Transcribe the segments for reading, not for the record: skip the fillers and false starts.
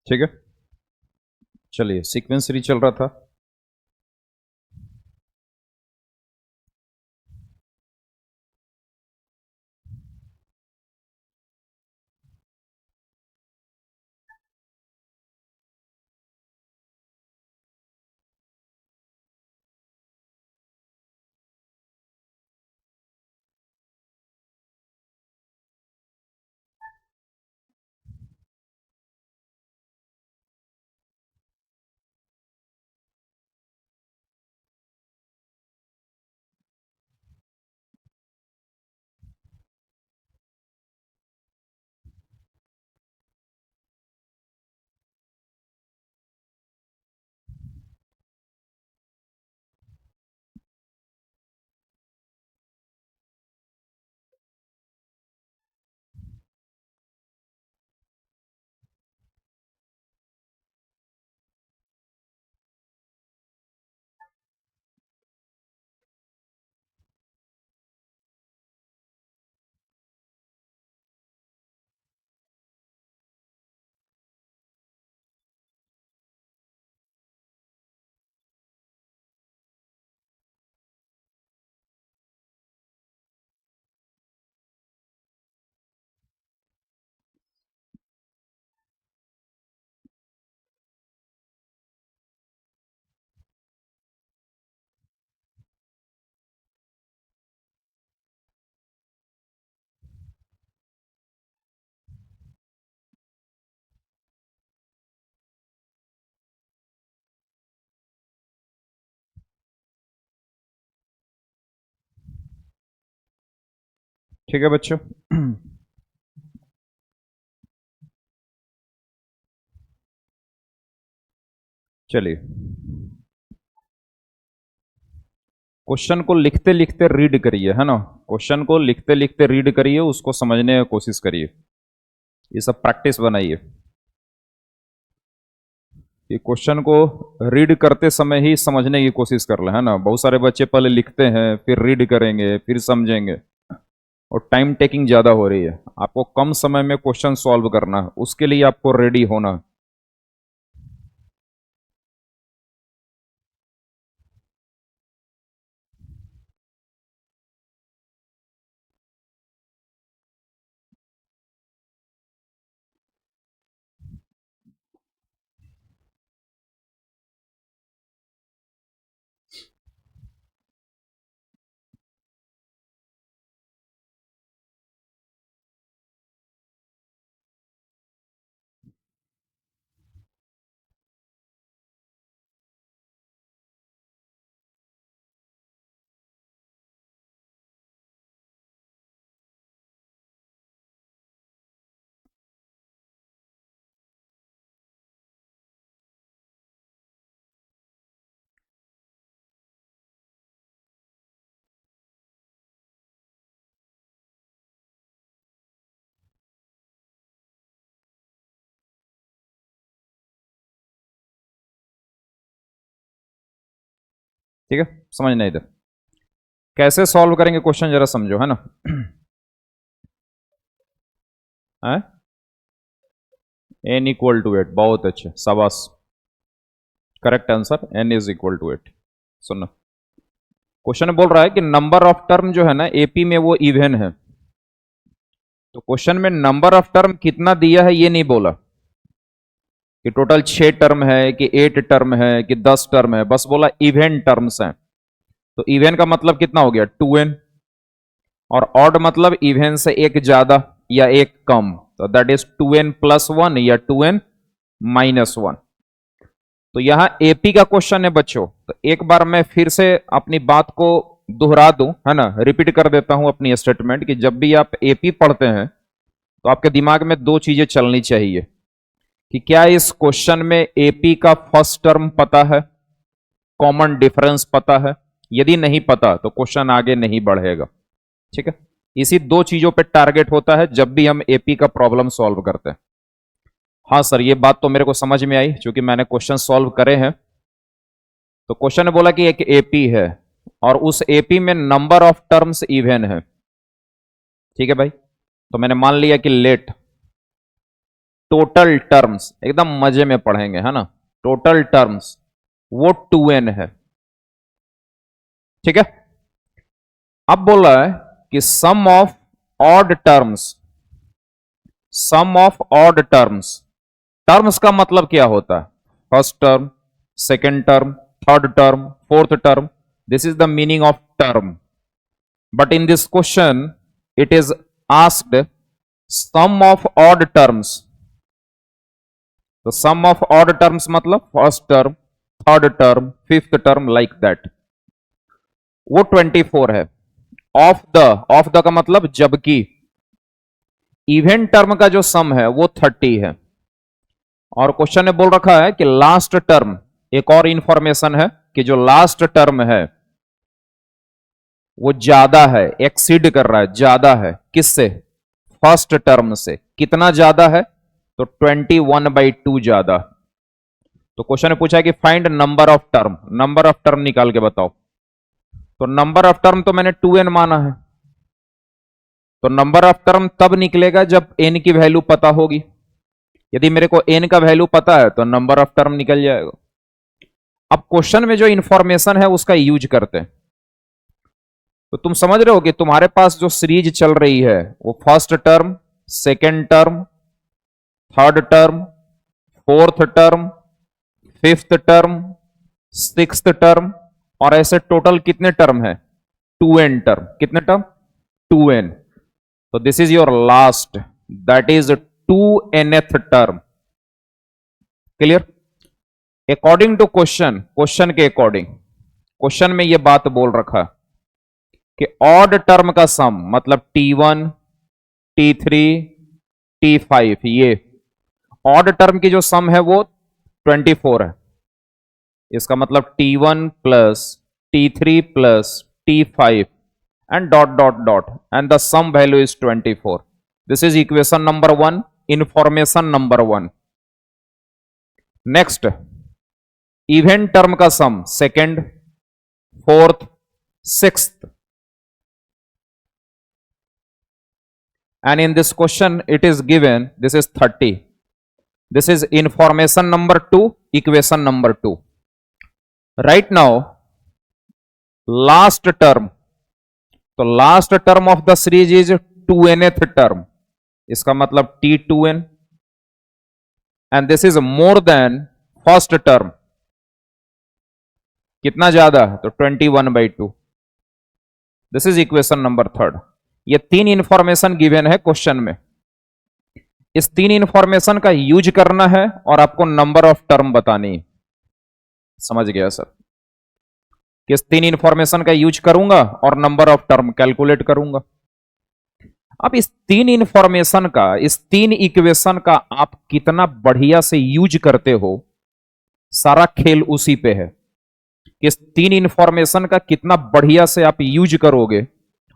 ठीक है, चलिए सीक्वेंस सीरीज चल रहा था। ठीक है बच्चों। चलिए, क्वेश्चन को लिखते लिखते रीड करिए, है ना। क्वेश्चन को लिखते लिखते रीड करिए, उसको समझने की कोशिश करिए, ये सब प्रैक्टिस बनाइए कि क्वेश्चन को रीड करते समय ही समझने की कोशिश कर ले, है ना। बहुत सारे बच्चे पहले लिखते हैं, फिर रीड करेंगे, फिर समझेंगे, और टाइम टेकिंग ज़्यादा हो रही है। आपको कम समय में क्वेश्चन सॉल्व करना है, उसके लिए आपको रेडी होना है। ठीक है, समझना इधर कैसे सॉल्व करेंगे क्वेश्चन, जरा समझो, है ना। एन इक्वल टू 8, बहुत अच्छे, शाबाश। Correct answer, n is equal to 8। सुनो, क्वेश्चन बोल रहा है कि नंबर ऑफ टर्म जो है ना एपी में वो इवन है। तो क्वेश्चन में नंबर ऑफ टर्म कितना दिया है ये नहीं बोला कि टोटल 6 टर्म है कि 8 टर्म है कि 10 टर्म है, बस बोला इवन टर्म्स हैं। तो इवन का मतलब कितना हो गया, 2n। और ऑड मतलब इवन से एक ज्यादा या एक कम, तो दैट इज 2n प्लस 1 या 2n माइनस 1। तो यहां एपी का क्वेश्चन है बच्चों। तो एक बार मैं फिर से अपनी बात को दोहरा दूं, है ना, रिपीट कर देता हूं अपनी स्टेटमेंट कि जब भी आप एपी पढ़ते हैं तो आपके दिमाग में दो चीजें चलनी चाहिए कि क्या इस क्वेश्चन में एपी का फर्स्ट टर्म पता है, कॉमन डिफरेंस पता है। यदि नहीं पता तो क्वेश्चन आगे नहीं बढ़ेगा। ठीक है, इसी दो चीजों पे टारगेट होता है जब भी हम एपी का प्रॉब्लम सॉल्व करते हैं। हाँ सर, ये बात तो मेरे को समझ में आई क्योंकि मैंने क्वेश्चन सॉल्व करे हैं। तो क्वेश्चन ने बोला कि एक एपी है और उस एपी में नंबर ऑफ टर्म्स इवन है। ठीक है भाई, तो मैंने मान लिया कि लेट टोटल टर्म्स, एकदम मजे में पढ़ेंगे, है ना, टोटल टर्म्स वो 2n है, ठीक है। अब बोल रहा है कि sum of odd terms, sum of odd terms, terms का मतलब क्या होता है, first term, second term, third term, fourth term, this is the meaning of term. But in this question it is asked sum of odd terms, तो sum of odd terms मतलब first term, third term, fifth term, like that, वो 24 है। Of the का मतलब जबकि, event term का जो sum है वो 30 है। और क्वेश्चन ने बोल रखा है कि लास्ट टर्म, एक और इंफॉर्मेशन है कि जो लास्ट टर्म है वो ज्यादा है, एक्सीड कर रहा है, ज्यादा है, किससे, फर्स्ट टर्म से। कितना ज्यादा है, तो 21/2 ज्यादा। तो क्वेश्चन ने पूछा है कि find number of term, number of term निकाल के बताओ। तो नंबर ऑफ टर्म तो मैंने 2n माना है, तो नंबर ऑफ टर्म तब निकलेगा जब n की वैल्यू पता होगी। यदि मेरे को n का वैल्यू पता है तो नंबर ऑफ टर्म निकल जाएगा। अब क्वेश्चन में जो इंफॉर्मेशन है उसका यूज करते हैं। तो तुम समझ रहे हो कि तुम्हारे पास जो सीरीज चल रही है वो first term, second term, third term, fourth term, fifth term, sixth term, और ऐसे टोटल कितने टर्म है, 2n टर्म। कितने टर्म, 2n। तो this is your last, that is 2nth term. Clear. According to question, question के according, question में यह बात बोल रखा कि ऑड टर्म का सम मतलब T1, T3, T5, ये ऑड टर्म की जो सम है वो 24 है। इसका मतलब T1 plus T3 plus T5 and dot dot dot, and the sum value is 24। This is equation number 1, information number 1। Next, even term का sum second, fourth, sixth, and in this question it is given this is 30. This is information number 2, equation number 2. Right now last term, तो last term of the series is 2nth term, इसका मतलब T2n, and this is more than first term. कितना ज्यादा, तो 21/2। This is equation number 3। ये 3 information given है question में। इस 3 इंफॉर्मेशन का यूज करना है और आपको नंबर ऑफ टर्म बतानी है। समझ गया सर। किस 3 इंफॉर्मेशन का यूज करूंगा और नंबर ऑफ टर्म कैलकुलेट करूंगा। अब इस 3 इंफॉर्मेशन का, इस 3 इक्वेशन का आप कितना बढ़िया से यूज करते हो, सारा खेल उसी पे है। इस 3 इंफॉर्मेशन का कितना बढ़िया से आप यूज करोगे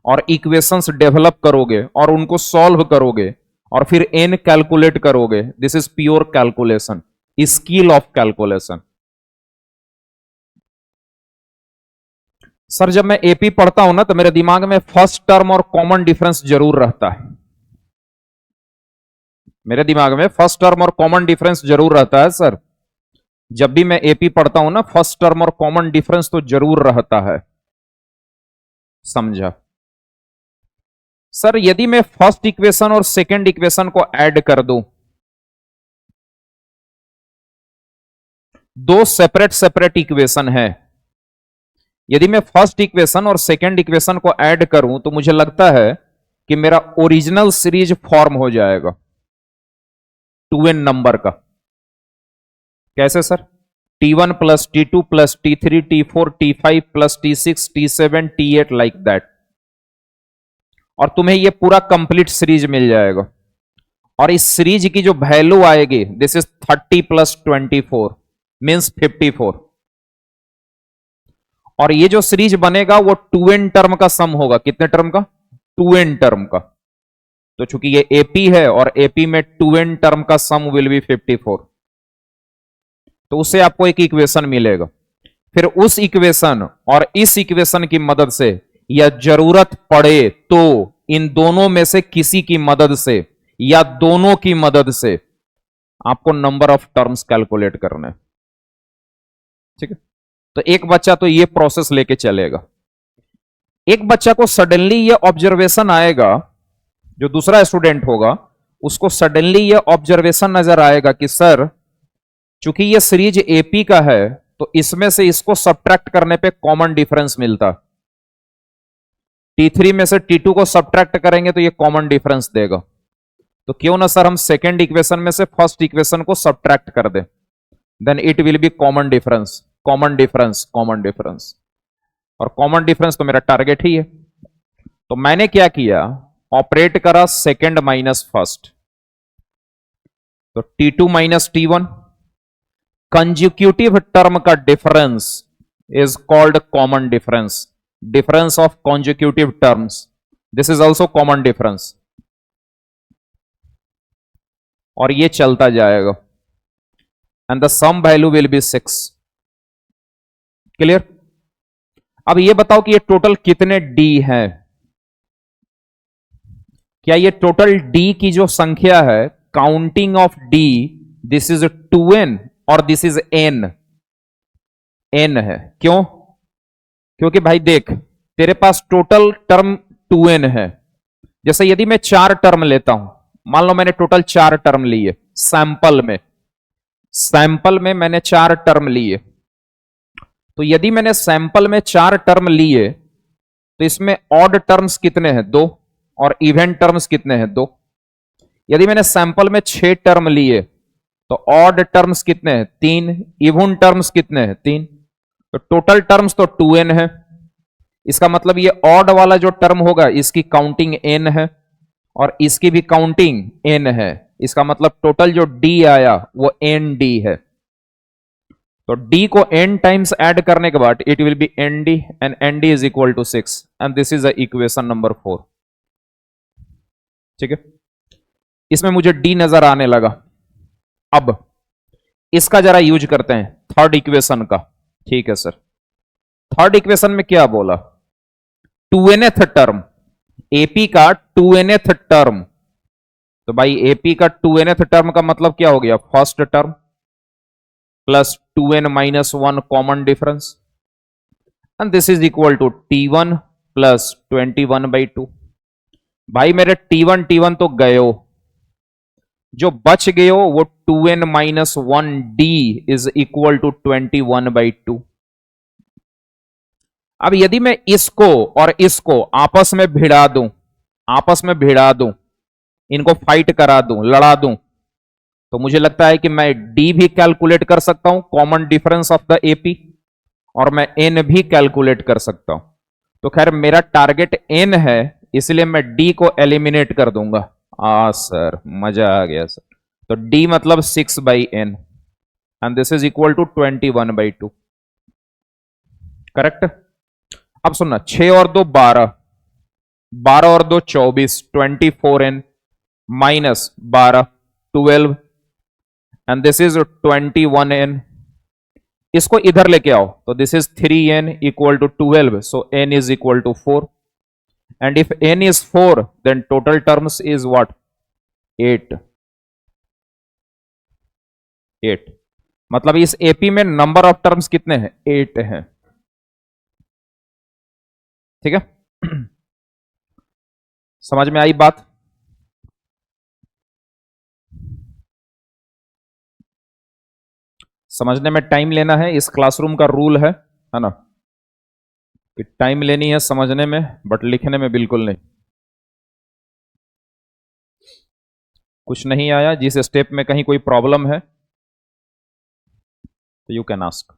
और इक्वेशंस डेवलप करोगे और उनको सॉल्व करोगे और फिर n कैलकुलेट करोगे। This is pure calculation, skill of calculation. Sir जब मैं एपी पढ़ता हूं ना तो मेरे दिमाग में फर्स्ट टर्म और कॉमन डिफरेंस जरूर रहता है। मेरे दिमाग में फर्स्ट टर्म और कॉमन डिफरेंस जरूर रहता है सर। जब भी मैं एपी पढ़ता हूं ना, फर्स्ट टर्म और कॉमन डिफरेंस तो जरूर रहता है। समझा सर। यदि मैं फर्स्ट इक्वेशन और सेकंड इक्वेशन को ऐड कर दूं, दो सेपरेट सेपरेट इक्वेशन है। यदि मैं फर्स्ट इक्वेशन और सेकंड इक्वेशन को ऐड करूं तो मुझे लगता है कि मेरा ओरिजिनल सीरीज फॉर्म हो जाएगा 2n नंबर का। कैसे sir? T1 plus T2 plus T3 T4 T5 plus T6 T7 T8 like that. और तुम्हें यह पूरा कंप्लीट सीरीज मिल जाएगा। और इस सीरीज की जो वैल्यू आएगी, दिस इज 30 प्लस 24 मींस 54। और ये जो सीरीज बनेगा वो 2n टर्म का सम होगा। कितने टर्म का? 2n टर्म का। तो चूंकि ये एपी है और एपी में 2n टर्म का सम विल बी 54, तो उससे आपको एक इक्वेशन मिलेगा। फिर उस इक्वेशन और इस इक्वेशन की मदद से, या जरूरत पड़े तो इन दोनों में से किसी की मदद से या दोनों की मदद से आपको नंबर ऑफ टर्म्स कैलकुलेट करना है। ठीक है, तो एक बच्चा तो ये प्रोसेस लेके चलेगा। एक बच्चा को सडनली ये ऑब्जर्वेशन आएगा, जो दूसरा स्टूडेंट होगा उसको सडनली ये ऑब्जर्वेशन नजर आएगा कि सर, चूंकि ये सीरीज एपी का है तो इसमें से इसको सब्ट्रैक्ट करने पे कॉमन डिफरेंस मिलता। T3 में से T2 को सब्ट्रैक्ट करेंगे तो ये कॉमन डिफरेंस देगा। तो क्यों ना सर हम सेकेंड इक्वेशन में से फर्स्ट इक्वेशन को सब्ट्रैक्ट कर दें, then it will be common difference, common difference, common difference. और कॉमन डिफरेंस तो मेरा टारगेट ही है। तो मैंने क्या किया, ऑपरेट करा सेकेंड माइनस फर्स्ट, तो T2 minus T1, consecutive term का difference is called common difference, difference of consecutive terms, this is also common difference. और ये चलता जाएगा and the sum value will be 6। Clear? अब ये बताओ कि ये टोटल कितने डी हैं? क्या ये टोटल डी की जो संख्या है, counting of D, this is 2n और दिस इज n, n है। क्यों? क्योंकि भाई देख, तेरे पास टोटल टर्म 2n है। जैसे यदि मैं 4 टर्म लेता हूं, मान लो मैंने टोटल 4 टर्म लिए सैंपल में, सैंपल में मैंने 4 टर्म लिए, तो यदि मैंने सैंपल में 4 टर्म लिए तो इसमें ऑड टर्म्स कितने हैं? 2। और इवेंट टर्म्स कितने हैं? 2। यदि मैंने सैंपल में 6 टर्म लिए तो ऑड टर्म्स कितने हैं? 3। इवन टर्म्स कितने हैं? 3। तो टोटल टर्म्स तो 2n है। इसका मतलब ये ऑड वाला जो टर्म होगा इसकी काउंटिंग n है और इसकी भी काउंटिंग n है। इसका मतलब टोटल जो d आया वो nd है। तो d को n टाइम्स ऐड करने के बाद it will be nd and nd is equal to 6 and this is the equation number 4। ठीक है, इसमें मुझे d नजर आने लगा। अब इसका जरा यूज करते हैं थर्ड इक्वेशन का। ठीक है सर, थर्ड इक्वेशन में क्या बोला? 2nth टर्म, एपी का 2nth टर्म। तो भाई एपी का 2nth टर्म का मतलब क्या हो गया? First term plus 2n minus 1 common difference and this is equal to T1 plus 21/2। भाई मेरे T1 तो गए हो, जो बच गए हो वो 2n minus 1d is equal to 21/2। अब यदि मैं इसको और इसको आपस में भिड़ा दूं, आपस में भिड़ा दूं, इनको फाइट करा दूं, लड़ा दूं, तो मुझे लगता है कि मैं d भी कैलकुलेट कर सकता हूं, common difference of the AP, और मैं n भी कैलकुलेट कर सकता हूं। तो खैर मेरा टारगेट n है, इसलिए मैं d को एलिमिनेट कर दूंगा। सर मजा आ गया सर। तो d मतलब 6/n and this is equal to 21/2। Correct? अब सुनना, 6 और 2 12, 12 और 2 24, 24n minus 12 12 and this is 21n। इसको इधर लेके आओ तो this is 3n equal to 12, so n is equal to 4 and if n is 4 then total terms is what? 8। 8 मतलब इस एपी में नंबर ऑफ टर्म्स कितने हैं? 8 हैं। ठीक है, समझ में आई बात? समझने में टाइम लेना है, इस क्लासरूम का रूल है ना, कि टाइम लेनी है समझने में, बट लिखने में बिल्कुल नहीं। कुछ नहीं आया, जिस स्टेप में कहीं कोई प्रॉब्लम है तो यू कैन आस्क।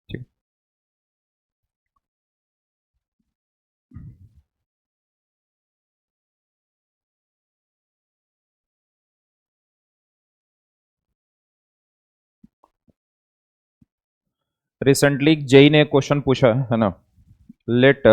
ठीक। रिसेंटली जेई ने क्वेश्चन पूछा है ना, लेट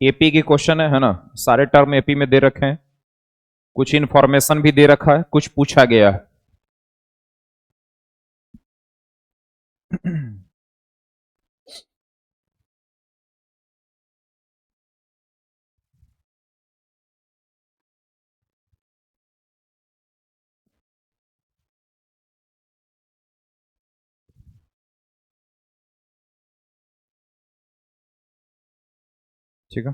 एपी की क्वेश्चन है ना, सारे टर्म एपी में दे रखे हैं, कुछ इंफॉर्मेशन भी दे रखा है, कुछ पूछा गया है। ठीक है,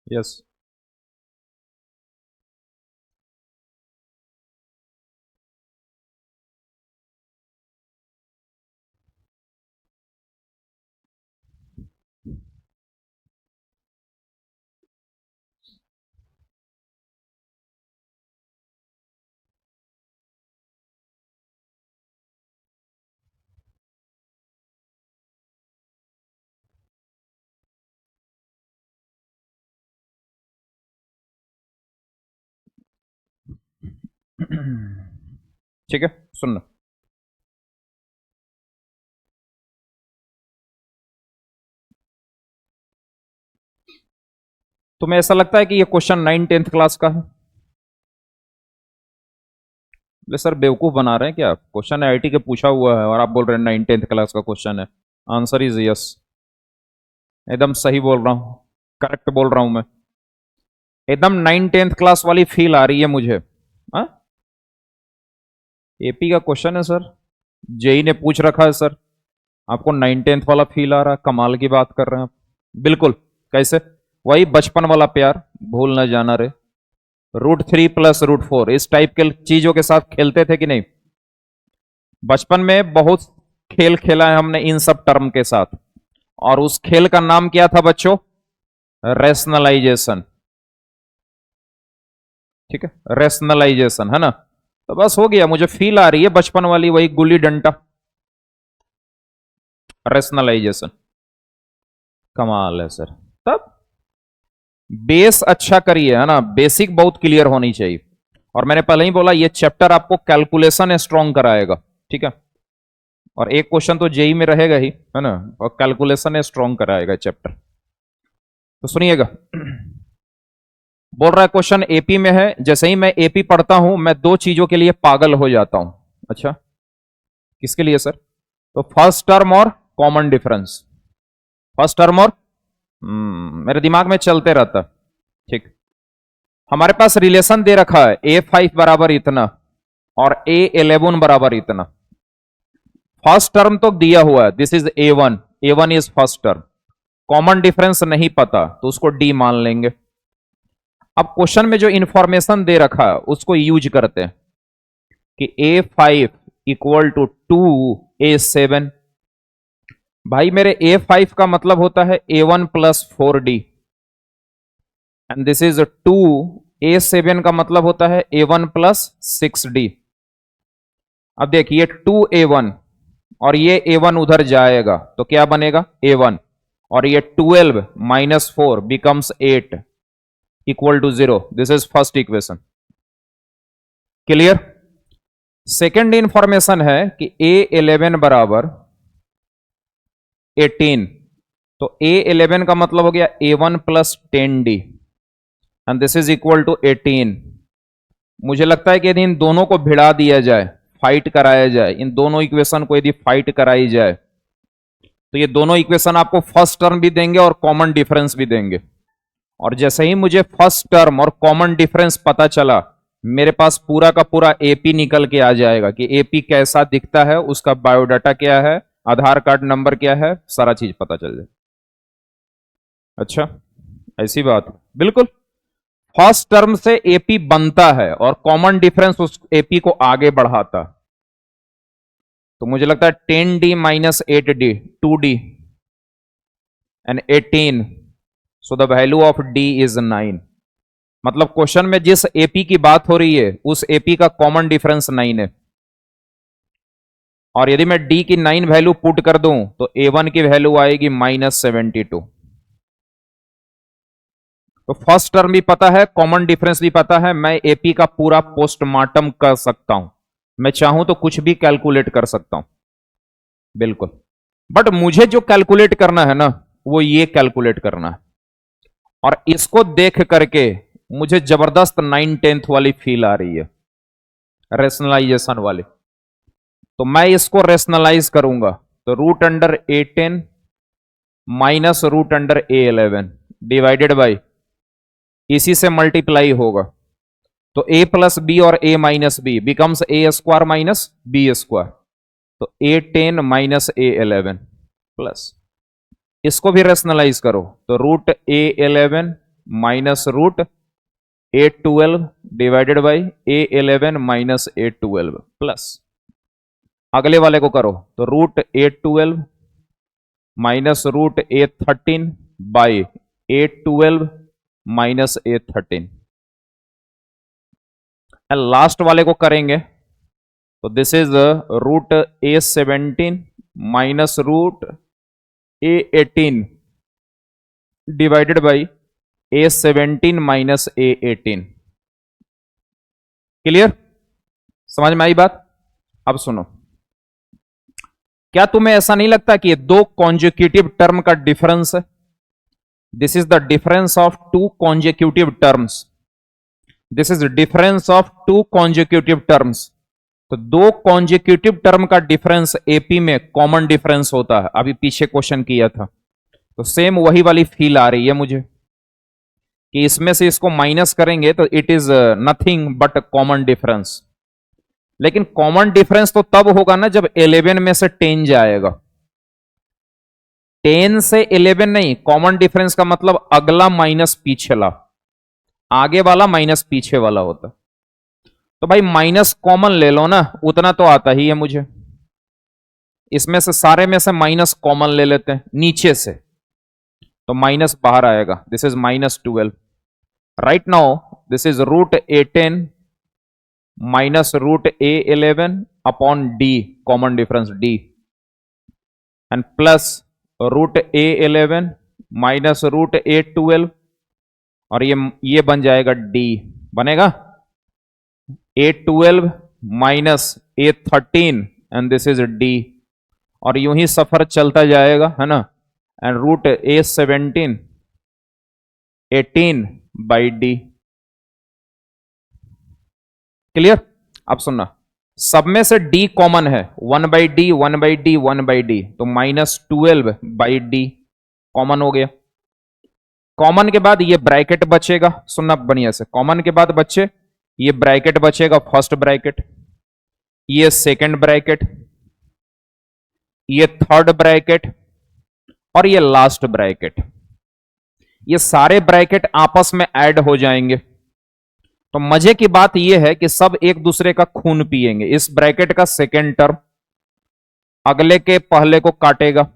यस। ठीक है, सुनना। तुम्हें ऐसा लगता है कि ये क्वेश्चन 9th-10th क्लास का है? बोले सर बेवकूफ बना रहे हैं क्या? क्वेश्चन आईआईटी के पूछा हुआ है और आप बोल रहे हैं 9th-10th क्लास का क्वेश्चन है। Answer is yes. एकदम सही बोल रहा हूँ, करेक्ट बोल रहा हूं मैं। एकदम 9th-10th क्लास वाली फील आ रही है मुझे। हाँ, एपी का क्वेश्चन है सर, जेई ने पूछ रखा है सर, आपको 9th-10th वाला फील आ रहा है? कमाल की बात कर रहे हैं आप। बिल्कुल। कैसे? वही बचपन वाला प्यार, भूल न जाना रे। √3 प्लस √4 इस टाइप के चीजों के साथ खेलते थे कि नहीं? बचपन में बहुत खेल खेला है हमने इन सब टर्म के साथ, और उस खेल का नाम क्या था बच्चों? रेशनलाइजेशन। ठीक है, रेशनलाइजेशन है ना। तो बस हो गया, मुझे फील आ रही है बचपन वाली, वही गुल्ली डंडा, रेशनलाइजेशन। कमाल है सर। तब बेस अच्छा करिए, है ना, बेसिक बहुत क्लियर होनी चाहिए। और मैंने पहले ही बोला ये चैप्टर आपको कैलकुलेशन स्ट्रॉन्ग कराएगा, ठीक है। और एक क्वेश्चन तो जेई में रहेगा ही, है ना, और कैलकुलेशन स्ट्रॉन्ग कराएगा चैप्टर। तो सुनिएगा, बोल रहा है क्वेश्चन एपी में है, जैसे ही मैं एपी पढ़ता हूं मैं दो चीजों के लिए पागल हो जाता हूं। अच्छा, किसके लिए सर? तो फर्स्ट टर्म और कॉमन डिफरेंस। फर्स्ट टर्म और मेरे दिमाग में चलते रहता। ठीक, हमारे पास रिलेशन दे रखा है A5 बराबर इतना और A11 बराबर इतना। फर्स्ट टर्म तो दिया हुआ है, this is A1, A1 is first term. Common difference नहीं पता तो उसको D मान लेंगे। अब क्वेश्चन में जो इंफॉर्मेशन दे रखा है उसको यूज करते हैं कि A5 इक्वल टू 2A7। भाई मेरे A5 का मतलब होता है A1 plus 4D, and this is 2A7 का मतलब होता है A1 प्लस 6D। अब देखिए 2A1 और ये A1 उधर जाएगा तो क्या बनेगा? A1, और ये 12 minus 4 becomes 8 equal to 0। This is first equation. Clear? Second information है कि A11 बराबर 18, तो A11 का मतलब हो गया A1 plus 10D, and this is equal to 18। मुझे लगता है कि यदि इन दोनों को भिड़ा दिया जाए, फाइट कराया जाए, इन दोनों इक्वेशन को यदि फाइट कराई जाए तो ये दोनों इक्वेशन आपको फर्स्ट टर्म भी देंगे और कॉमन डिफरेंस भी देंगे। और जैसे ही मुझे फर्स्ट टर्म और कॉमन डिफरेंस पता चला, मेरे पास पूरा का पूरा एपी निकल के आ जाएगा कि एपी कैसा दिखता है, उसका बायोडाटा क्या है, आधार कार्ड नंबर क्या है, सारा चीज पता चल जाए। अच्छा, ऐसी बात? बिल्कुल, फर्स्ट टर्म से एपी बनता है और कॉमन डिफरेंस उस एपी को आगे बढ़ाता। तो मुझे लगता है 10D minus 8D 2D and 18, so the value of D is 9। मतलब क्वेश्चन में जिस एपी की बात हो रही है उस एपी का कॉमन डिफरेंस 9 है। और यदि मैं D की 9 वैल्यू पुट कर दूं तो A1 की वैल्यू आएगी -72। तो फर्स्ट टर्म भी पता है, कॉमन डिफरेंस भी पता है, मैं एपी का पूरा पोस्टमार्टम कर सकता हूं। मैं चाहूं तो कुछ भी कैलकुलेट कर सकता हूं, बिल्कुल। बट मुझे जो कैलकुलेट करना है ना, वो ये कैलकुलेट करना है, और इसको देख करके मुझे जबरदस्त 9/10 वाली फील आ रही है, रेशनलाइजेशन वाली। तो मैं इसको रेशनलाइज करूंगा, तो √A10 minus √A11 divided by, इसी से मल्टीप्लाई होगा, तो A प्लस बी और A minus B becomes A² minus B²। तो A10 माइनस A11 प्लस, इसको भी रेशनलाइज करो, तो √A11 minus √A12 divided by A11 minus A12 plus, अगले वाले को करो, तो √A12 minus √A13 by A12 minus A13, and last वाले को करेंगे तो this is √A17 minus √A18 divided by A17 minus A18। Clear? समझ में आई बात? अब सुनो, क्या तुम्हें ऐसा नहीं लगता कि ये दो कॉन्जिक्यूटिव टर्म का डिफरेंस है? This is the difference of two consecutive terms. This is difference of two consecutive terms. तो दो कॉन्जिक्यूटिव टर्म का डिफरेंस एपी में कॉमन डिफरेंस होता है, अभी पीछे क्वेश्चन किया था। तो सेम वही वाली फील आ रही है मुझे कि इसमें से इसको माइनस करेंगे तो it is nothing but common difference. लेकिन कॉमन डिफरेंस तो तब होगा ना जब 11 में से 10 जाएगा। 10 से 11 नहीं, कॉमन डिफरेंस का मतलब अगला माइनस पीछेला, आगे वाला माइनस पीछे वाला होता। तो भाई माइनस कॉमन ले लो ना, उतना तो आता ही है मुझे। इसमें से सारे में से माइनस कॉमन ले लेते हैं नीचे से, तो माइनस बाहर आएगा। This is -12। Right now this is √A10 minus √A11 upon D, common difference D, and plus √A11 minus √A12, और ये बन जाएगा डी, बनेगा A12 minus A13 and this is D, और यूं ही सफर चलता जाएगा, है ना। And √A17 18 by D. Clear? अब सुनना, सब में से डी कॉमन है, 1/d 1/d 1/d, तो -12/d कॉमन हो गया। कॉमन के बाद ये ब्रैकेट बचेगा, सुनना बढ़िया से, कॉमन के बाद बच्चे ये ब्रैकेट बचेगा, फर्स्ट ब्रैकेट, ये सेकंड ब्रैकेट, ये थर्ड ब्रैकेट, और ये लास्ट ब्रैकेट। ये सारे ब्रैकेट आपस में ऐड हो जाएंगे। तो मजे की बात यह है कि सब एक दूसरे का खून पिएंगे। इस ब्रैकेट का सेकेंड टर्म अगले के पहले को काटेगा,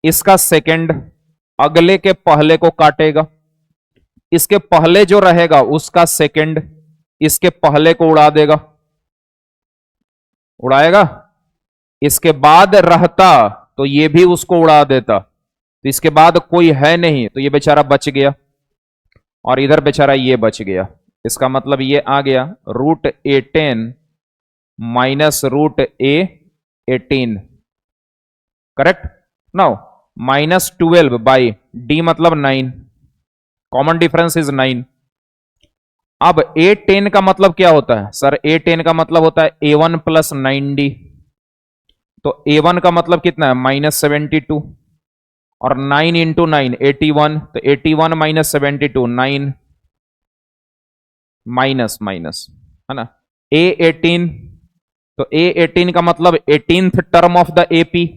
इसका सेकेंड अगले के पहले को काटेगा, इसके पहले जो रहेगा उसका सेकेंड इसके पहले को उड़ा देगा, उड़ाएगा। इसके बाद रहता तो ये भी उसको उड़ा देता, तो इसके बाद कोई है नहीं, तो ये बेचारा बच गया, और इधर बेचारा ये बच गया। इसका मतलब ये आ गया √A10 minus √A18। Correct? Now -12 by D मतलब 9, कॉमन डिफरेंस इज 9। अब A10 का मतलब क्या होता है सर? A10 का मतलब होता है A1 प्लस 9D। तो A1 का मतलब कितना है? -72, और 9 इंटू 9 81, तो 81 माइनस 72 9, माइनस माइनस, है ना। A18, तो A18 का मतलब 18th term of the AP,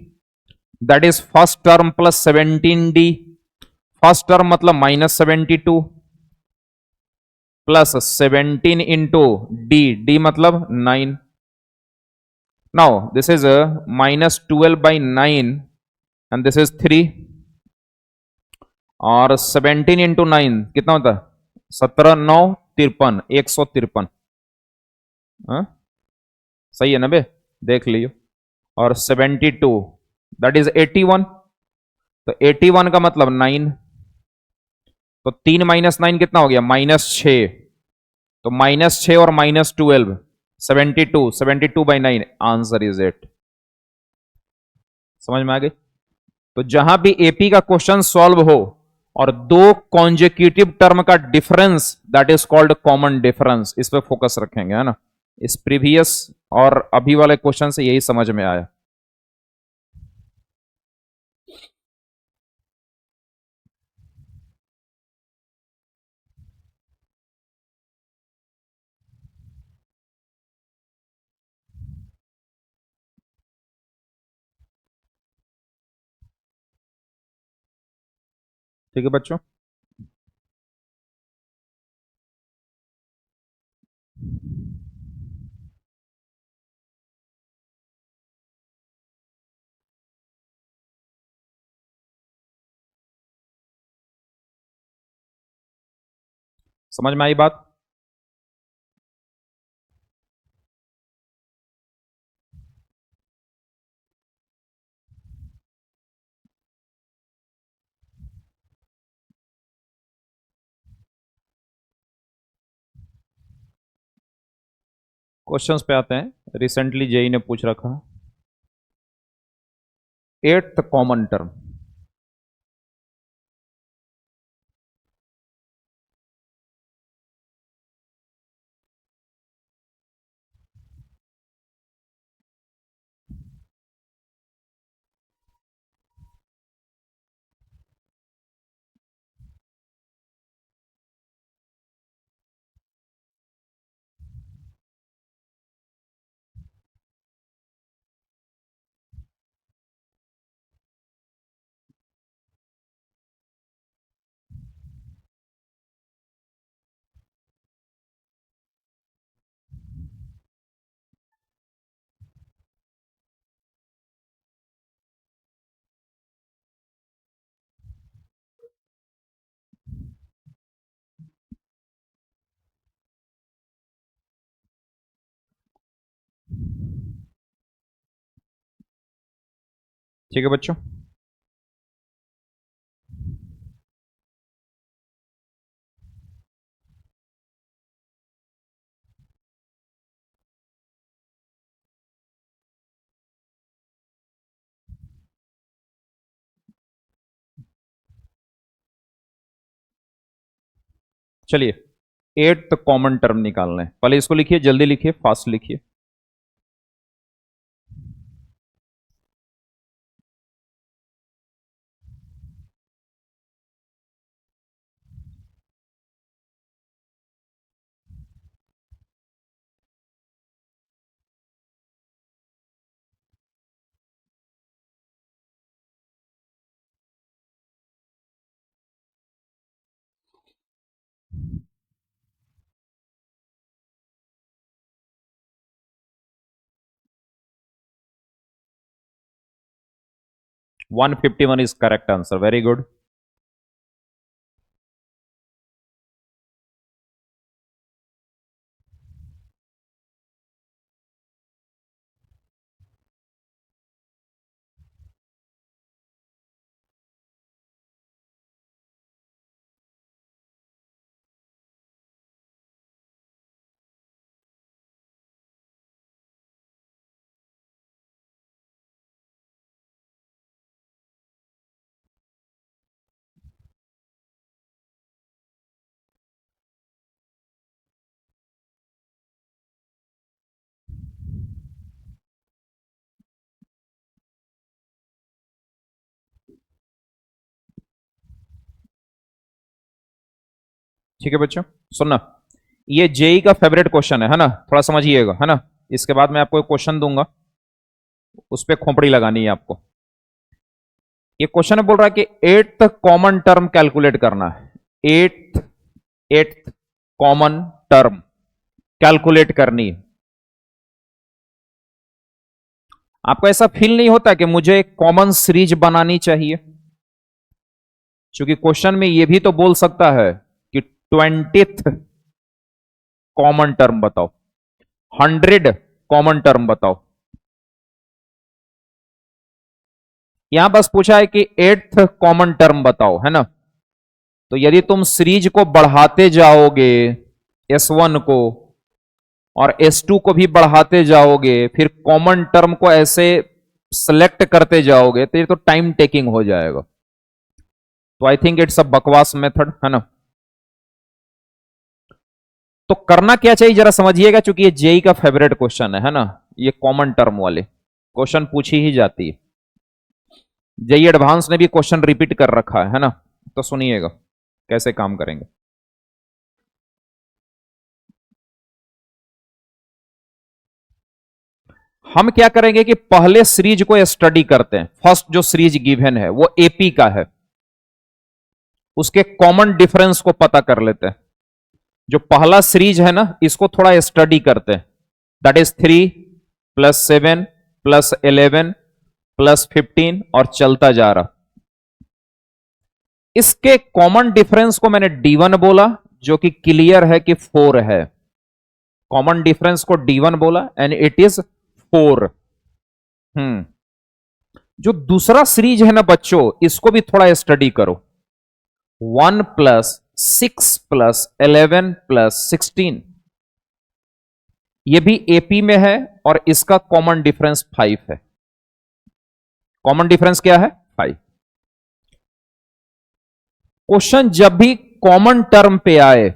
that is first term plus 17D। First term मतलब -72 प्लस 17 इंटू डी, डी मतलब 9। Now this is -12/9 and this is 3, और 17 इंटू 9 कितना होता है? 17 9 53, 153। सही है ना बे? देख लियो। और 72 दैट इज 81, तो 81 का मतलब 9, तो 3 माइनस 9 कितना हो गया? -6, तो -6 और -12 72, 72/9 आंसर इज इट। समझ में आ गई? तो जहां भी एपी का क्वेश्चन सॉल्व हो और दो कॉन्जिक्यूटिव टर्म का difference, that is called common difference, इस पे फोकस रखेंगे, है ना। इस प्रीवियस और अभी वाले क्वेश्चन से यही समझ में आया। ठीक है बच्चों? समझ में आई बात? क्वेश्चंस पे आते हैं। रिसेंटली जेई ने पूछ रखा, एट्थ कॉमन टर्म। ठीक है बच्चों। चलिए, एट्थ कॉमन टर्म निकालना है। पहले इसको लिखिए, जल्दी लिखिए, फास्ट लिखिए। One 151 is correct answer, very good. ठीक है बच्चों, सुनना, ये जेई का फेवरेट क्वेश्चन है ना, थोड़ा समझिएगा, है ना। इसके बाद मैं आपको एक क्वेश्चन दूंगा, उस पर खोपड़ी लगानी है आपको। ये क्वेश्चन बोल रहा है कि एट्थ कॉमन टर्म कैलकुलेट करना है। एट्थ कॉमन टर्म कैलकुलेट करनी है। आपको ऐसा फील नहीं होता कि मुझे एक कॉमन सीरीज बनानी चाहिए? क्योंकि क्वेश्चन में यह भी तो बोल सकता है कि 20th कॉमन टर्म बताओ, 100 कॉमन टर्म बताओ। यहां बस पूछा है कि एट्थ कॉमन टर्म बताओ, है ना। तो यदि तुम सीरीज को बढ़ाते जाओगे, S1 को और S2 को भी बढ़ाते जाओगे, फिर कॉमन टर्म को ऐसे सेलेक्ट करते जाओगे, तो ये तो टाइम टेकिंग हो जाएगा। तो आई थिंक इट्स अ बकवास मेथड, है ना। तो करना क्या चाहिए जरा समझिएगा, क्योंकि ये जेई का फेवरेट क्वेश्चन है ना। ये कॉमन टर्म वाले क्वेश्चन पूछी ही जाती है। जेई एडवांस ने भी क्वेश्चन रिपीट कर रखा है ना। तो सुनिएगा कैसे काम करेंगे। हम क्या करेंगे कि पहले सीरीज को स्टडी करते हैं। फर्स्ट जो सीरीज गिवन है वो एपी का है, उसके कॉमन डिफरेंस को पता कर लेते हैं। जो पहला सीरीज है ना, इसको थोड़ा स्टडी करते हैं। दैट इज 3 + 7 + 11 + 15 और चलता जा रहा। इसके कॉमन डिफरेंस को मैंने D1 बोला, जो कि क्लियर है कि 4 है। कॉमन डिफरेंस को D1 बोला एंड इट इज 4। जो दूसरा सीरीज है ना बच्चों, इसको भी थोड़ा स्टडी करो। 1 + 6 + 11 + 16, ये भी एपी में है और इसका कॉमन डिफरेंस 5 है। कॉमन डिफरेंस क्या है? 5। क्वेश्चन जब भी कॉमन टर्म पे आए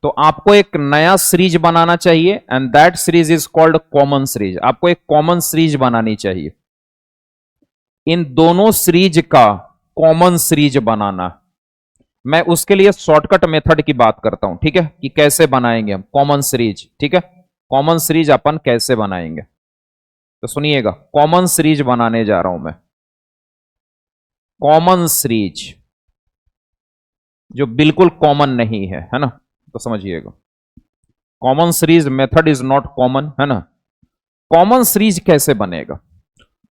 तो आपको एक नया सीरीज बनाना चाहिए and that series is called common series. आपको एक कॉमन सीरीज बनानी चाहिए, इन दोनों सीरीज का कॉमन सीरीज बनाना। मैं उसके लिए शॉर्टकट मेथड की बात करता हूं, ठीक है, कि कैसे बनाएंगे हम कॉमन सीरीज। ठीक है, कॉमन सीरीज अपन कैसे बनाएंगे, तो सुनिएगा। कॉमन सीरीज बनाने जा रहा हूं मैं, कॉमन सीरीज जो बिल्कुल कॉमन नहीं है ना। तो समझिएगा, common series method is not common, है ना। कॉमन सीरीज कैसे बनेगा?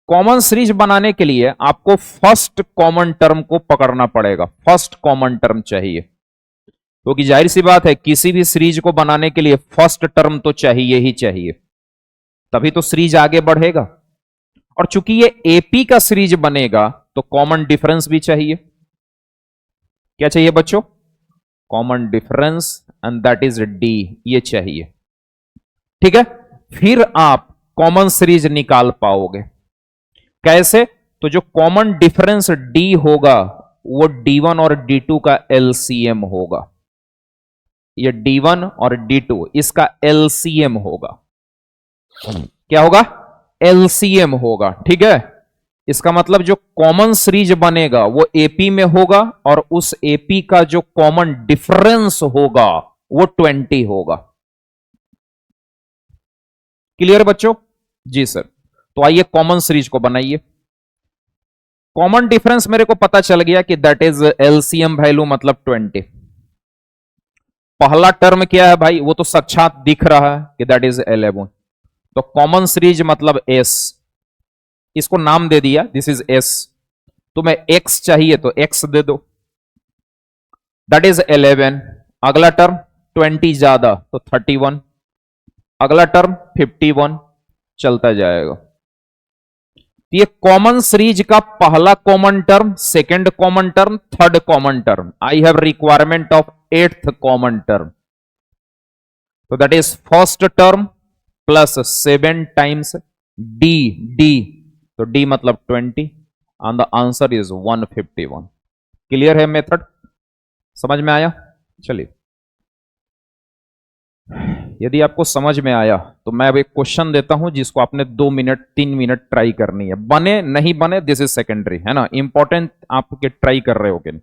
कॉमन सीरीज बनाने के लिए आपको फर्स्ट कॉमन टर्म को पकड़ना पड़ेगा। फर्स्ट कॉमन टर्म चाहिए, क्योंकि जाहिर सी बात है किसी भी सीरीज को बनाने के लिए फर्स्ट टर्म तो चाहिए ही चाहिए, तभी तो सीरीज आगे बढ़ेगा। और चूंकि ये एपी का सीरीज बनेगा तो कॉमन डिफरेंस भी चाहिए। क्या चाहिए बच्चों? Common difference, and that is D, ये चाहिए। ठीक है, फिर आप कॉमन सीरीज निकाल पाओगे। कैसे? तो जो कॉमन डिफरेंस डी होगा वो डी1 और डी2 का एलसीएम होगा। ये डी1 और डी2 इसका एलसीएम होगा। क्या होगा? एलसीएम होगा। ठीक है, इसका मतलब जो कॉमन सीरीज बनेगा वो एपी में होगा और उस एपी का जो कॉमन डिफरेंस होगा वो 20 होगा। क्लियर बच्चों? जी सर। तो आइए कॉमन सीरीज को बनाइए। कॉमन डिफरेंस मेरे को पता चल गया कि दैट इज एलसीएम वैल्यू मतलब 20। पहला टर्म क्या है भाई? वो तो साक्षात दिख रहा है कि दैट इज 11। तो कॉमन सीरीज मतलब एस, इसको नाम दे दिया, दिस इज एस। तुम्हें एक्स चाहिए तो एक्स दे दो, दैट इज 11। अगला टर्म 20 ज्यादा तो 31, अगला टर्म 51, चलता जाएगा। ये कॉमन सीरीज का पहला common term, second common term, third common term. I have requirement of eighth common term, तो that is first term plus 7 times d, d तो डी मतलब 20 and the answer is 151। Clear है method? समझ में आया? चलिए, यदि आपको समझ में आया तो मैं अब एक क्वेश्चन देता हूं जिसको आपने 2 मिनट 3 मिनट ट्राई करनी है। बने नहीं बने दिस इज सेकेंडरी, है ना, इंपॉर्टेंट आपके ट्राई कर रहे हो कि नहीं।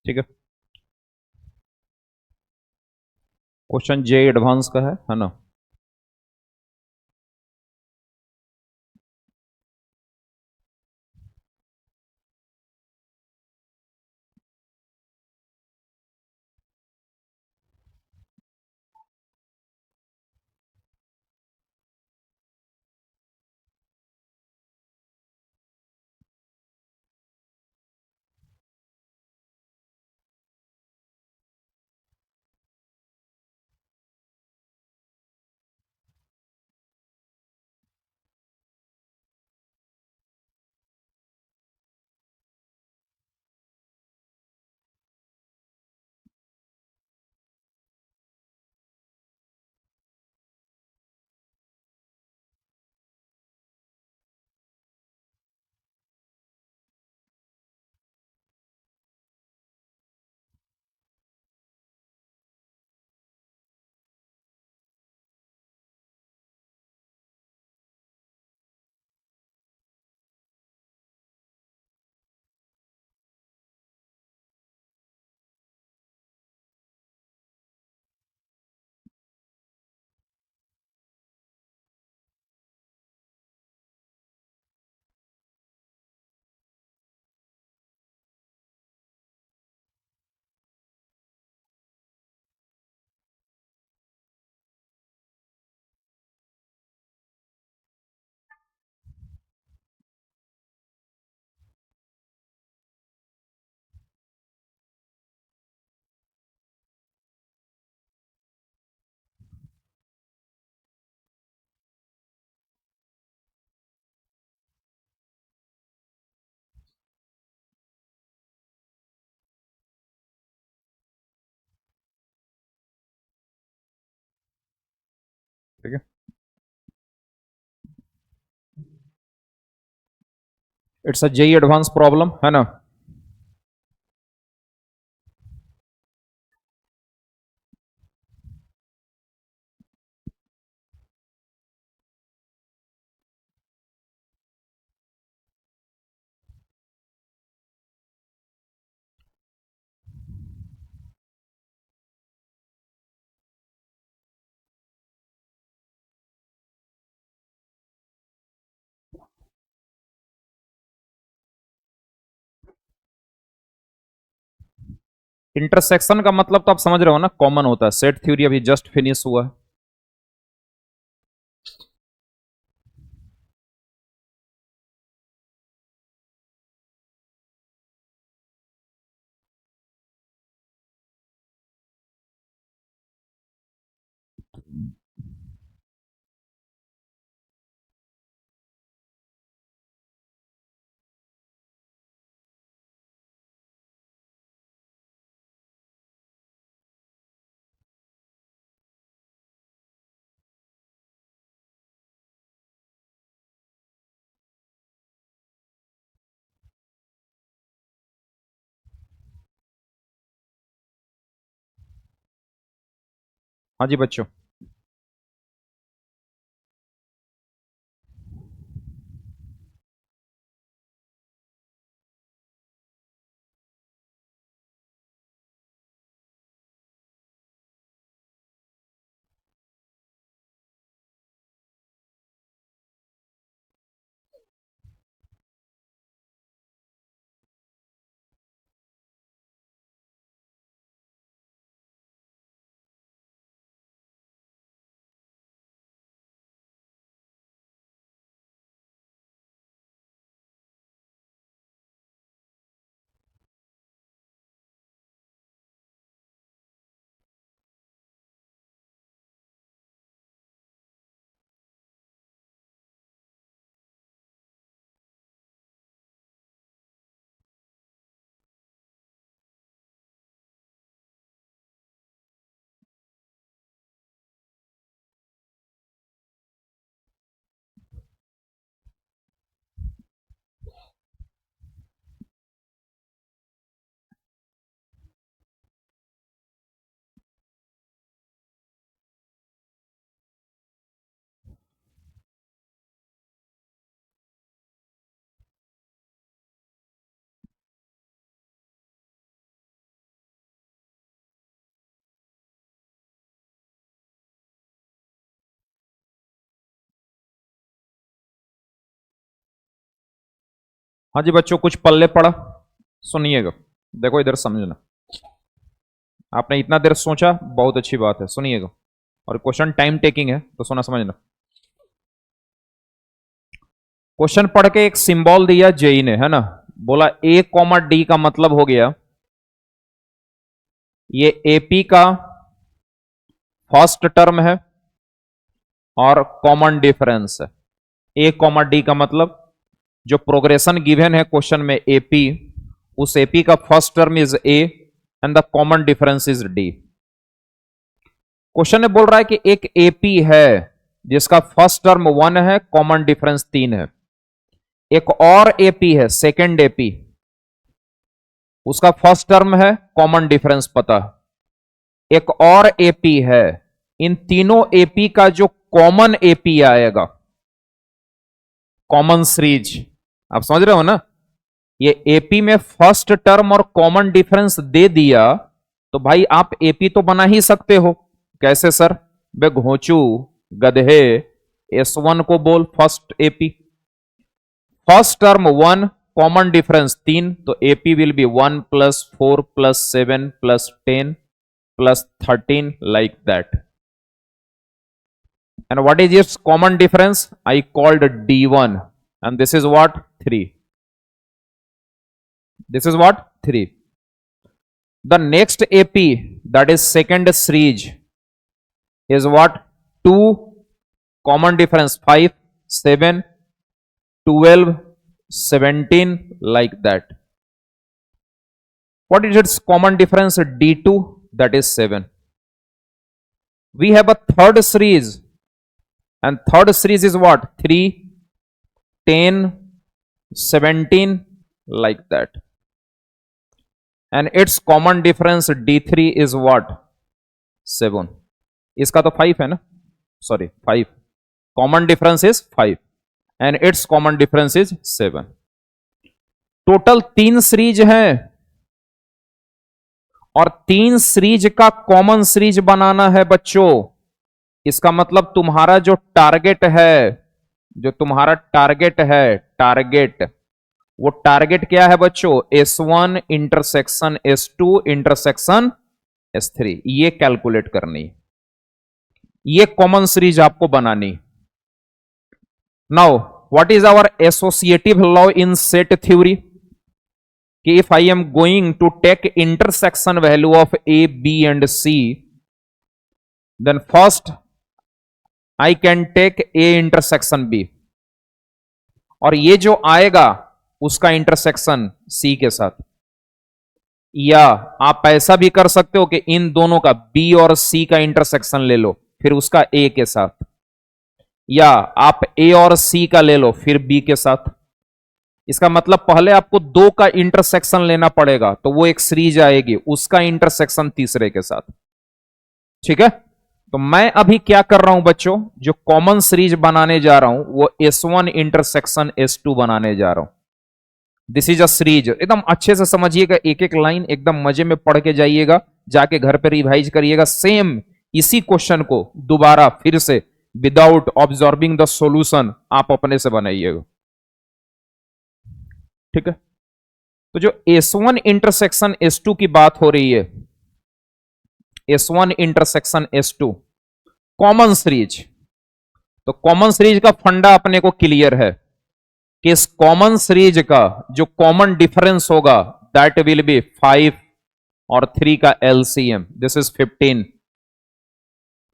ठीक है, क्वेश्चन जे एडवांस का है ना। ठीक है, it's a J advance problem, है ना। इंटरसेक्शन का मतलब तो आप समझ रहे हो ना, कॉमन होता है। सेट थ्योरी अभी जस्ट फिनिश हुआ है। हाँ जी बच्चों। हाँ जी बच्चों, कुछ पल्ले पड़ा, सुनिएगा। देखो इधर समझना। आपने इतना देर सोचा, बहुत अच्छी बात है, सुनिएगा। और क्वेश्चन टाइम टेकिंग है, तो सुना समझना। क्वेश्चन पढ़ के एक सिंबल दिया जेई ने, है ना। बोला ए कॉमा डी का मतलब हो गया ये एपी का फर्स्ट टर्म है और कॉमन डिफरेंस है। ए कॉमा डी का मतलब जो प्रोग्रेशन गिवन है क्वेश्चन में एपी, उस एपी का first term is A and the common difference is D. Question में बोल रहा है कि एक एपी है जिसका फर्स्ट टर्म 1 है, कॉमन डिफरेंस 3 है। एक और एपी है, सेकेंड एपी, उसका फर्स्ट टर्म है, कॉमन डिफरेंस पता। एक और एपी है, इन तीनों एपी का जो कॉमन एपी आएगा, कॉमन सीरीज, आप समझ रहे हो ना। ये एपी में फर्स्ट टर्म और कॉमन डिफरेंस दे दिया तो भाई आप एपी तो बना ही सकते हो। कैसे सर? बे घोचू गधे, S1 को बोल first AP. First term 1, common difference 3, तो AP will be 1 + 4 + 7 + 10 + 13 like that. And what is its common difference? I called D1, and this is what? 3. This is what? 3. The next AP, that is second series, is what? 2, common difference 5, 7, 12, 17 like that. What is its common difference? D2, that is 7. We have a third series, and third series is what? 3, 10, 17 like that. And its common difference D3 is what? 7. इसका तो 5 है ना, sorry 5, common difference is 5 and it's common difference is 7। Total 3 series है और 3 series का common series बनाना है बच्चों। इसका मतलब तुम्हारा जो टारगेट है, जो तुम्हारा टारगेट है, टारगेट वो टारगेट क्या है बच्चों, S1 intersection S2 intersection S3, ये कैलकुलेट करनी, ये कॉमन सीरीज आपको बनानी। Now what is our associative law in set theory, कि if I am going to take intersection value of A B and C, then first I can take A intersection B, और ये जो आएगा उसका intersection C के साथ, या आप ऐसा भी कर सकते हो कि इन दोनों का बी और सी का इंटरसेक्शन ले लो फिर उसका ए के साथ, या आप ए और सी का ले लो फिर बी के साथ। इसका मतलब पहले आपको दो का इंटरसेक्शन लेना पड़ेगा, तो वो एक सीरीज आएगी, उसका इंटरसेक्शन तीसरे के साथ। ठीक है, तो मैं अभी क्या कर रहा हूं बच्चों, जो कॉमन सीरीज बनाने जा रहा हूं वो S1 इंटरसेक्शन S2 बनाने जा रहा हूं। दिस इज अ सीरीज, एकदम अच्छे से समझिएगा, एक एक लाइन एकदम मजे में पढ़ के जाइएगा, जाके घर पे रिवाइज करिएगा, सेम इसी क्वेश्चन को दोबारा फिर से विदाउट ऑब्जर्विंग द सॉल्यूशन आप अपने से बनाइएगा। ठीक है, तो जो S1 इंटरसेक्शन S2 की बात हो रही है, S1 intersection S2 common series, तो कॉमन सीरीज का फंडा अपने को क्लियर है कि इस कॉमन सीरीज का जो कॉमन डिफरेंस होगा दैट विल बी 5 और 3 का LCM, this is 15।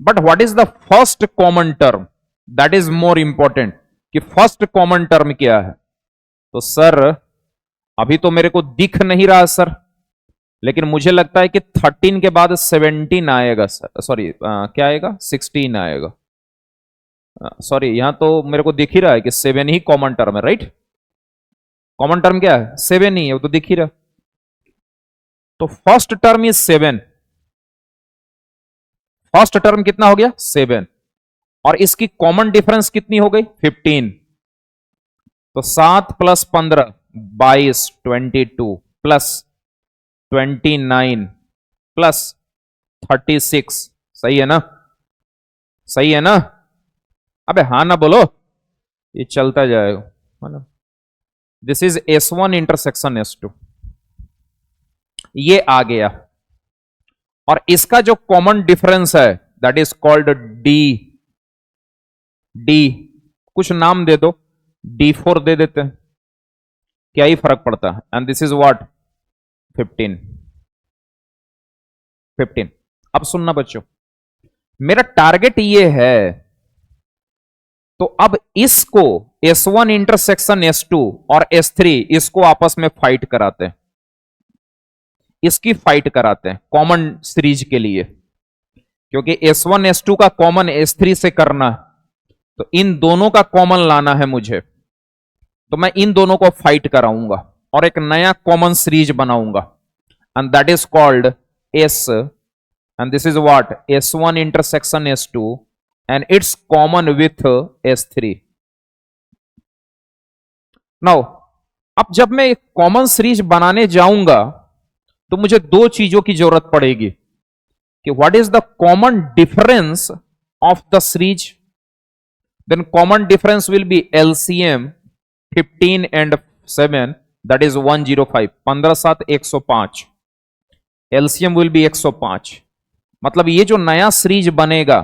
But what is the first common term, that is more important, कि फर्स्ट कॉमन टर्म क्या है। तो सर अभी तो मेरे को दिख नहीं रहा सर, लेकिन मुझे लगता है कि 13 के बाद 17 आएगा सर, सॉरी क्या आएगा, 16 आएगा, सॉरी यहां तो मेरे को दिख ही रहा है कि 7 ही कॉमन टर्म है, राइट। कॉमन टर्म क्या है, 7 ही है, वो तो दिख ही रहा। तो first term is 7, first term कितना हो गया 7, और इसकी कॉमन डिफरेंस कितनी हो गई 15। तो 7 प्लस 15 22, 22 प्लस 29 प्लस 36, सही है ना, सही है ना, अबे हाँ ना बोलो, ये चलता जाएगा, है ना। This is S1 intersection S2, ये आ गया, और इसका जो कॉमन डिफरेंस है that is called D, D कुछ नाम दे दो, D4 दे देते हैं, क्या ही फर्क पड़ता है, एंड दिस इज व्हाट 15, 15। अब सुनना बच्चों, मेरा टारगेट ये है, तो अब इसको S1 इंटरसेक्शन S2 और S3 इसको आपस में फाइट कराते हैं, इसकी फाइट कराते हैं कॉमन सीरीज के लिए, क्योंकि S1 S2 का कॉमन S3 से करना, तो इन दोनों का कॉमन लाना है मुझे, तो मैं इन दोनों को फाइट कराऊंगा और एक नया कॉमन सीरीज बनाऊंगा, and that is called S, and this is what S1 intersection S2 and it's common with S3। Now अब जब मैं एक कॉमन सीरीज बनाने जाऊंगा तो मुझे दो चीजों की जरूरत पड़ेगी, कि what is the common difference of the series, then common difference will be LCM 15 and 7, that is 105, 15 7 105, LCM will be 105। मतलब ये जो नया सीरीज बनेगा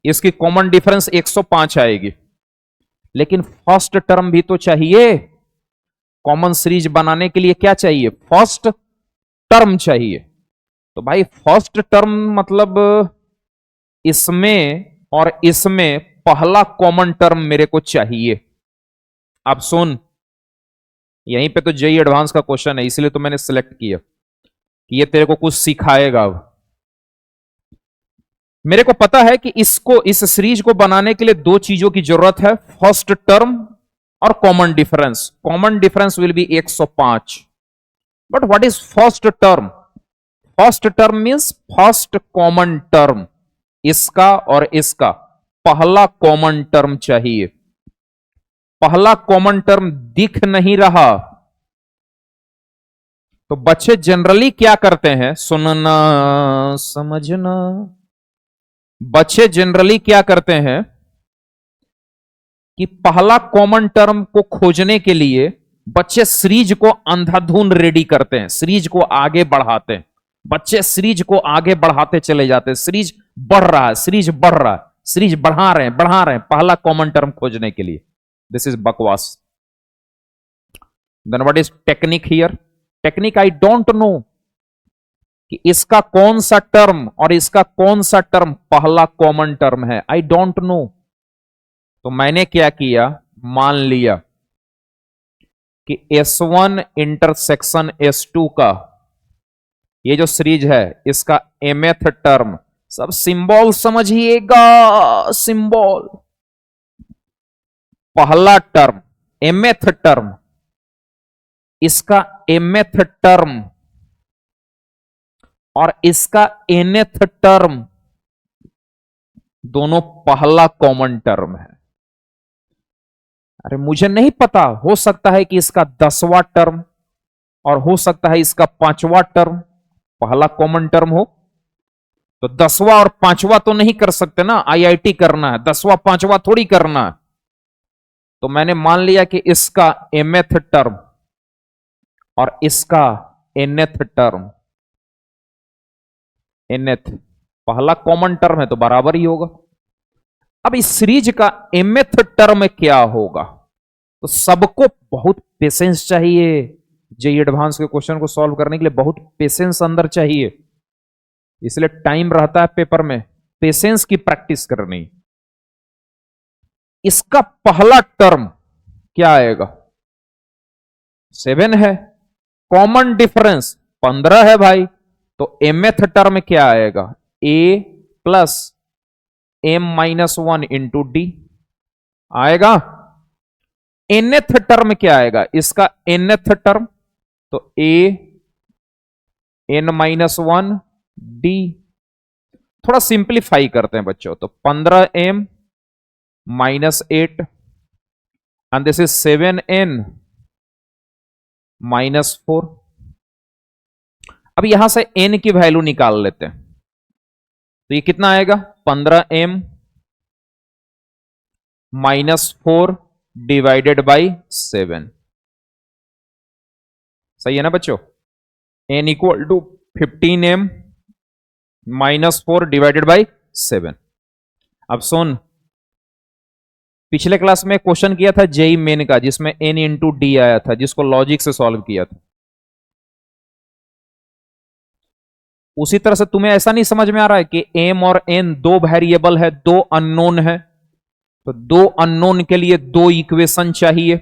इसकी कॉमन डिफरेंस 105 आएगी, लेकिन फर्स्ट टर्म भी तो चाहिए, कॉमन सीरीज बनाने के लिए क्या चाहिए, फर्स्ट टर्म चाहिए। तो भाई फर्स्ट टर्म मतलब इसमें और इसमें पहला कॉमन टर्म मेरे को चाहिए। अब सुन, यहीं पे तो जेई एडवांस का क्वेश्चन है, इसलिए तो मैंने सिलेक्ट किया कि ये तेरे को कुछ सिखाएगा। अब मेरे को पता है कि इसको, इस सीरीज को बनाने के लिए दो चीजों की जरूरत है, फर्स्ट टर्म और common difference. Common difference will B 105, but what is first term, first term means first common term, इसका और इसका पहला कॉमन टर्म चाहिए। पहला कॉमन टर्म दिख नहीं रहा, तो बच्चे जनरली क्या करते हैं, सुनना समझना, बच्चे जनरली क्या करते हैं कि पहला कॉमन टर्म को खोजने के लिए बच्चे सीरीज को अंधाधुन रेडी करते हैं, सीरीज को आगे बढ़ाते हैं, बच्चे सीरीज को आगे बढ़ाते चले जाते हैं, सीरीज बढ़ रहा है, सीरीज बढ़ रहा है, सीरीज बढ़ा रहे हैं पहला कॉमन टर्म खोजने के लिए। दिस इज बकवास। Then what is technique here? Technique I don't know कि इसका कौन सा टर्म और इसका कौन सा टर्म पहला कॉमन टर्म है, आई डोंट नो। तो मैंने क्या किया, मान लिया कि S1 इंटरसेक्शन S2 का ये जो सीरीज है इसका mth टर्म, सब सिंबल समझिएगा, सिंबल, पहला टर्म mth टर्म, इसका mth टर्म और इसका nth टर्म दोनों पहला कॉमन टर्म है। अरे मुझे नहीं पता, हो सकता है कि इसका 10वां टर्म और हो सकता है इसका 5वां टर्म पहला कॉमन टर्म हो। तो 10वां और 5वां तो नहीं कर सकते ना, आईआईटी करना है, 10वां 5वां थोड़ी करना है। तो मैंने मान लिया कि इसका mth टर्म और इसका nth टर्म, nth पहला कॉमन टर्म है तो बराबर ही होगा। अब इस सीरीज का mth टर्म क्या होगा? तो सबको बहुत पेशेंस चाहिए, जेईई एडवांस के क्वेश्चन को सॉल्व करने के लिए बहुत पेशेंस अंदर चाहिए, इसलिए टाइम रहता है पेपर में, पेशेंस की प्रैक्टिस करनी। इसका पहला टर्म क्या आएगा? 7 है, कॉमन डिफरेंस 15 है भाई, तो mth टर्म क्या आएगा? a plus m-1 into D आएगा। nth टर्म क्या आएगा? इसका nth टर्म, तो a n-1 d। थोड़ा सिंप्लीफाई करते हैं बच्चों, तो 15m minus 8 and this is 7n minus 4। अब यहां से n की वैल्यू निकाल लेते हैं, तो ये कितना आएगा? 15m minus 4 divided by 7। सही है ना बच्चों? n equal to 15m minus 4 divided by 7। अब सुन, पिछले क्लास में क्वेश्चन किया था जेई मेन का जिसमें n इंटू डी आया था, जिसको लॉजिक से सॉल्व किया था। उसी तरह से तुम्हें ऐसा नहीं समझ में आ रहा है कि m और n दो वेरिएबल है, दो अननोन है, तो दो अननोन के लिए दो इक्वेशन चाहिए।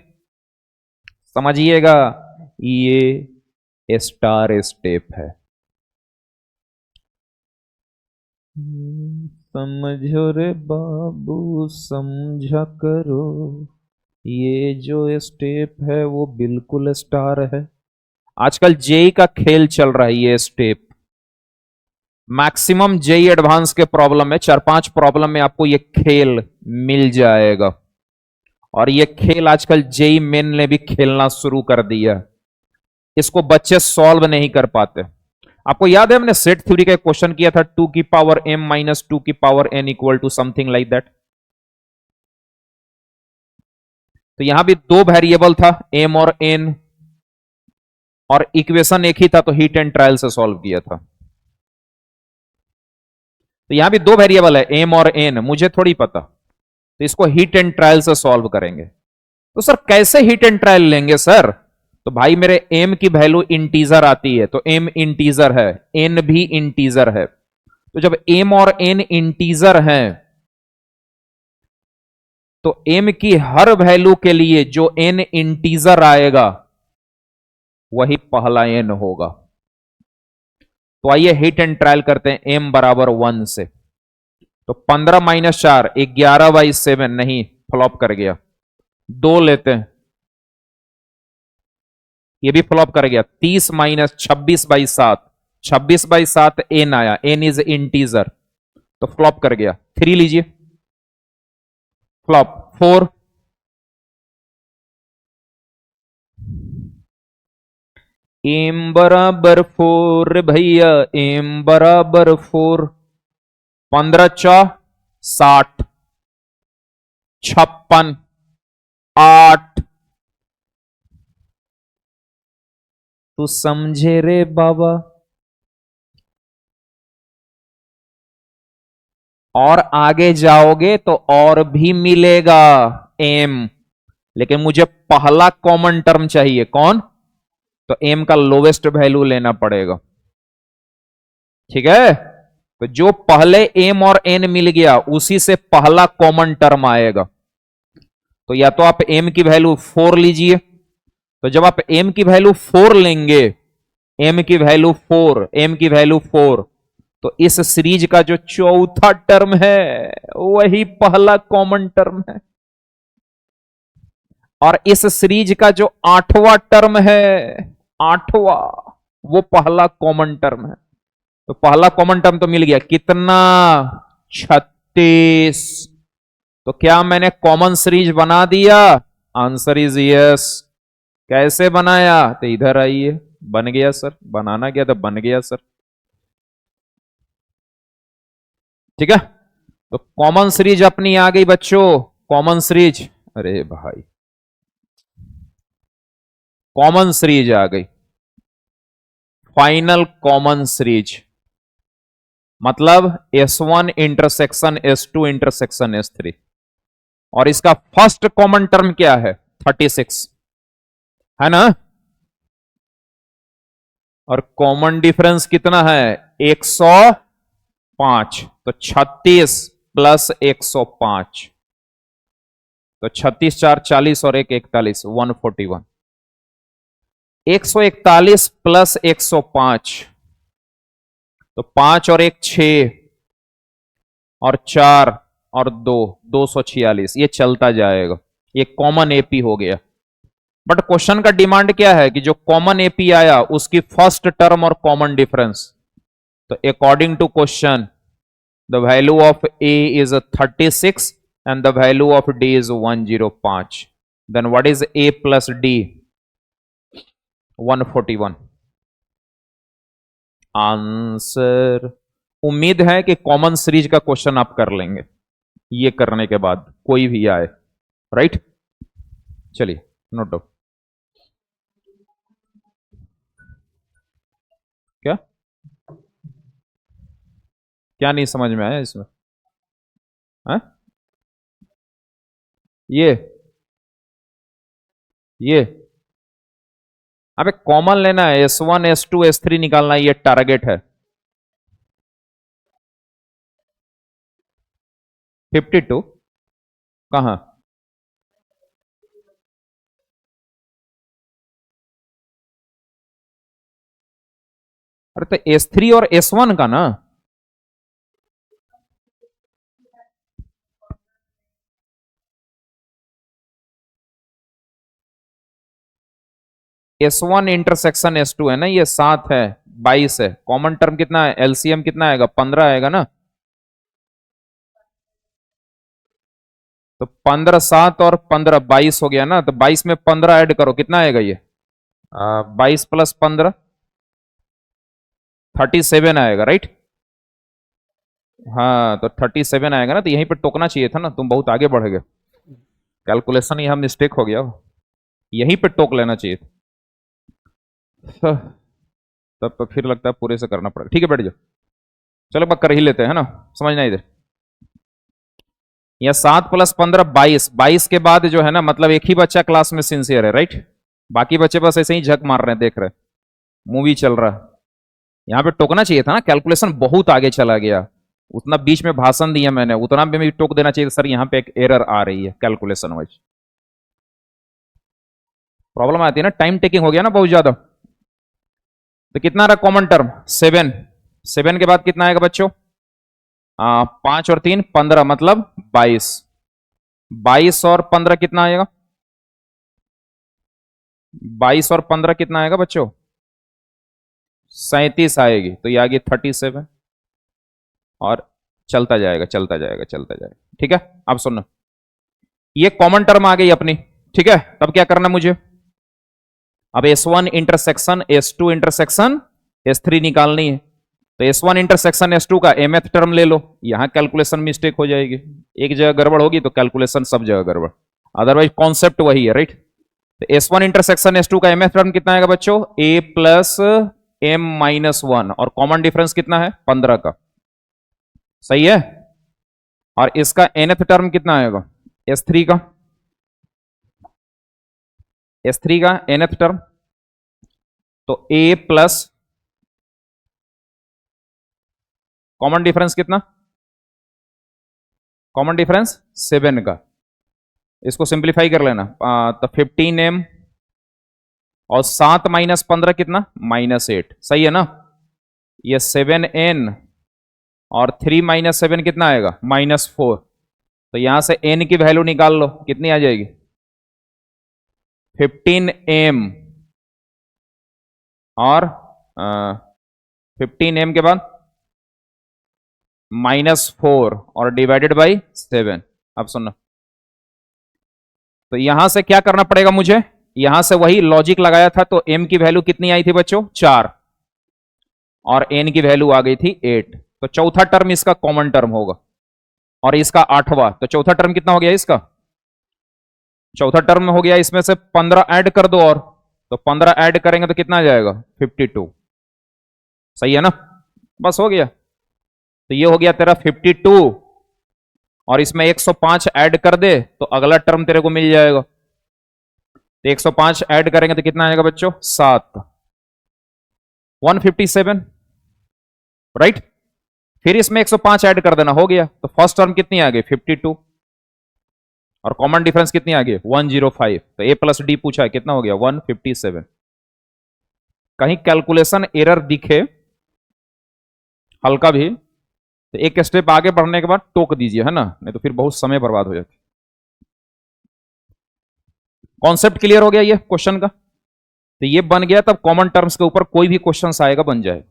समझिएगा, ये स्टार स्टेप है। समझो रे बाबू समझा करो, ये जो स्टेप है वो बिल्कुल स्टार है। आजकल जेई का खेल चल रहा है, ये स्टेप मैक्सिमम जेई एडवांस के प्रॉब्लम में 4-5 प्रॉब्लम में आपको ये खेल मिल जाएगा। और ये खेल आजकल जेई मेन ने भी खेलना शुरू कर दिया, इसको बच्चे सॉल्व नहीं कर पाते। आपको याद है हमने सेट थ्योरी का क्वेश्चन किया था 2 की पावर m माइनस 2 की power n equal to something like that. तो यहां भी दो वेरिएबल था m और n, और इक्वेशन एक ही था, तो हीट एंड ट्रायल से सॉल्व किया था। तो यहां भी दो वेरिएबल है m और n, मुझे थोड़ी पता, तो इसको हीट एंड ट्रायल से सॉल्व करेंगे। तो सर कैसे हीट एंड ट्रायल लेंगे सर? तो भाई मेरे m की वैल्यू इंटीजर आती है, तो m इंटीजर है, n भी इंटीजर है। तो जब m और n इंटीजर हैं, तो m की हर वैल्यू के लिए जो n इंटीजर आएगा वही पहला n होगा। तो आइए हीट एंड ट्रायल करते हैं m बराबर 1 से। तो 15 माइनस 4 11/7, नहीं फ्लॉप कर गया। 2 लेते हैं, ये भी फ्लॉप कर गया। 30 माइनस 26/7, 26/7 n आया, n इज इंटीजर, तो फ्लॉप कर गया। 3 लीजिए, फ्लॉप। 4, m बराबर 4 भैया, m बराबर 4। 15 4 60, 56, 8, तू समझे रे बाबा। और आगे जाओगे तो और भी मिलेगा एम, लेकिन मुझे पहला कॉमन टर्म चाहिए। कौन? तो एम का लोवेस्ट वैल्यू लेना पड़ेगा। ठीक है, तो जो पहले एम और एन मिल गया उसी से पहला कॉमन टर्म आएगा। तो या तो आप एम की वैल्यू 4 लीजिए, तो जब आप एम की वैल्यू 4 लेंगे, एम की वैल्यू 4, एम की वैल्यू 4, तो इस सीरीज का जो चौथा टर्म है वही पहला कॉमन टर्म है, और इस सीरीज का जो 8वां टर्म है, 8वां, वो पहला कॉमन टर्म है। तो पहला कॉमन टर्म तो मिल गया, कितना? 36। तो क्या मैंने कॉमन सीरीज बना दिया? Answer is yes. कैसे बनाया? तो इधर आइए, बन गया सर। बनाना क्या तो बन गया सर। ठीक है, तो कॉमन सीरीज अपनी आ गई बच्चों, कॉमन सीरीज। अरे भाई, कॉमन सीरीज आ गई, फाइनल कॉमन सीरीज। मतलब S1 intersection S2 intersection S3, और इसका फर्स्ट कॉमन टर्म क्या है? 36 है ना, और कॉमन डिफरेंस कितना है? 105। तो 36 प्लस 105, तो 36 4 40 और 1 41, 141। 141 प्लस 105, तो 5 और 1 6, और 4 और 2 246। ये चलता जाएगा, ये कॉमन एपी हो गया। बट क्वेश्चन का डिमांड क्या है कि जो कॉमन एपी आया उसकी फर्स्ट टर्म और कॉमन डिफरेंस। तो according to question the value of A is 36 and the value of D is 105। Then what is A plus D? 141 answer. उम्मीद है कि कॉमन सीरीज का क्वेश्चन आप कर लेंगे ये करने के बाद, कोई भी आए। राइट, चलिए नोट डाउन। क्या क्या नहीं समझ में आया इसमें? है ये अबे कॉमन लेना है, S1 S2 S3 निकालना है, ये टारगेट है। 52 कहां? अरे तो S3 और S1 का ना, S1 इंटरसेक्शन S2 है ना, ये 7 है, 22 है। कॉमन टर्म कितना है? एलसीएम कितना आएगा? 15 आएगा ना। तो 15 7 और 15 22 हो गया ना, तो 22 में 15 ऐड करो, कितना आएगा ये? 22 प्लस 15 37 आएगा। राइट, हाँ तो 37 आएगा ना। तो यहीं पे टोकना चाहिए था ना, तुम बहुत आगे बढ़ गए, कैलकुलेशन यहाँ मिस्टेक हो गया, यहीं पे टोक लेना चाहिए था। तब तो फिर लगता है पूरे से करना पड़ेगा। ठीक है, बैठ जाओ, चलो बात कर ही लेते हैं ना, समझना इधर। यह 7 प्लस 15 22, 22 के बाद जो है ना, मतलब एक ही बच्चा क्लास में सिंसियर है। राइट, बाकी बच्चे बस ऐसे ही झक मार रहे हैं, देख रहे, मूवी चल रहा है। यहाँ पे टोकना चाहिए था ना, कैलकुलेशन बहुत आगे चला गया, उतना बीच में भाषण दिया मैंने, उतना भी टोक देना चाहिए सर, यहाँ पे एक एरर आ रही है कैलकुलेशन वाइज। प्रॉब्लम आती है ना, टाइम टेकिंग हो गया ना बहुत ज्यादा। तो कितना रहा कॉमन टर्म? 7। 7 के बाद कितना आएगा बच्चों? 5 और 3 15, मतलब 22। 22 और 15 कितना आएगा? 22 और 15 कितना आएगा बच्चों? 37 आएगी। तो ये आ गई 37, और चलता जाएगा चलता जाएगा चलता जाएगा। ठीक है, अब सुनना, ये कॉमन टर्म आ गई अपनी। ठीक है, तब क्या करना मुझे? अब S1 intersection S2 intersection S3 निकालनी है। तो S1 इंटरसेक्शन S2 का mth टर्म ले लो। यहां कैलकुलेशन मिस्टेक हो जाएगी, एक जगह गड़बड़ होगी तो कैलकुलेशन सब जगह गड़बड़, अदरवाइज कॉन्सेप्ट वही है। राइट, तो S1 इंटरसेक्शन S2 का mth टर्म कितना आएगा बच्चों? A प्लस M माइनस 1, और कॉमन डिफरेंस कितना है? 15 का। सही है। और इसका nth टर्म कितना आएगा? S3 का। S3 का nth टर्म, तो A प्लस कॉमन डिफरेंस कितना? कॉमन डिफरेंस 7 का। इसको सिंप्लीफाई कर लेना, तो 15m और 7 माइनस 15 कितना? -8। सही है ना? ये 7n और 3 माइनस 7 कितना आएगा? -4। तो यहां से n की वैल्यू निकाल लो, कितनी आ जाएगी? 15m और 15m के बाद -4 और डिवाइडेड बाई 7। अब सुनना, तो यहां से क्या करना पड़ेगा मुझे? यहां से वही लॉजिक लगाया था, तो m की वैल्यू कितनी आई थी बच्चों? 4, और n की वैल्यू आ गई थी 8। तो चौथा टर्म इसका कॉमन टर्म होगा, और इसका आठवां। तो चौथा टर्म कितना हो गया इसका? चौथा टर्म हो गया, इसमें से 15 ऐड कर दो, और तो 15 ऐड करेंगे तो कितना आ जाएगा? 52। सही है ना? बस हो गया। तो ये हो गया तेरा 52, और इसमें 105 ऐड कर दे तो अगला टर्म तेरे को मिल जाएगा। तो 105 ऐड करेंगे तो कितना आएगा बच्चों? 7, 157, राइट। फिर इसमें 105 ऐड कर देना, हो गया। तो फर्स्ट टर्म कितनी आ गई? 52, और कॉमन डिफरेंस कितनी आ गई? 105। तो ए प्लस डी पूछा है, कितना हो गया? 157। कहीं कैलकुलेशन एरर दिखे हल्का भी, तो एक स्टेप आगे बढ़ने के बाद टोक दीजिए, है ना, नहीं तो फिर बहुत समय बर्बाद हो जाती। कॉन्सेप्ट क्लियर हो गया ये क्वेश्चन का? तो ये बन गया, तब कॉमन टर्म्स के ऊपर कोई भी क्वेश्चन आएगा बन जाए।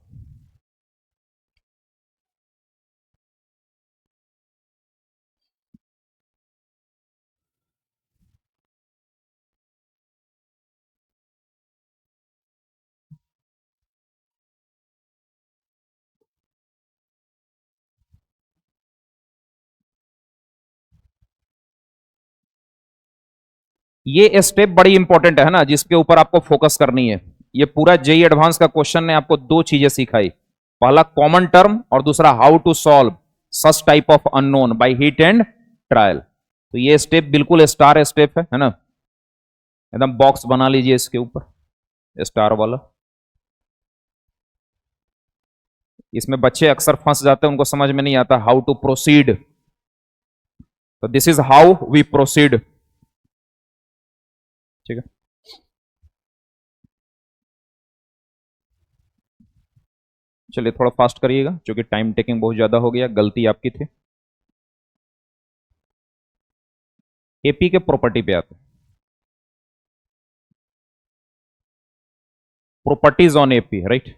ये स्टेप बड़ी इंपॉर्टेंट है ना, जिसके ऊपर आपको फोकस करनी है। ये पूरा जेई एडवांस का क्वेश्चन ने आपको दो चीजें सिखाई, पहला कॉमन टर्म, और दूसरा how to solve such type of unknown by hit and trial. तो ये स्टेप बिल्कुल स्टार स्टेप है ना? एकदम बॉक्स बना लीजिए इसके ऊपर स्टार वाला। इसमें बच्चे अक्सर फंस जाते हैं, उनको समझ में नहीं आता हाउ टू प्रोसीड। तो this is how we proceed. ठीक है। चलिए थोड़ा फास्ट करिएगा, क्योंकि टाइम टेकिंग बहुत ज्यादा हो गया, गलती आपकी थी। एपी के प्रॉपर्टी पे आते हैं। Properties on AP, right.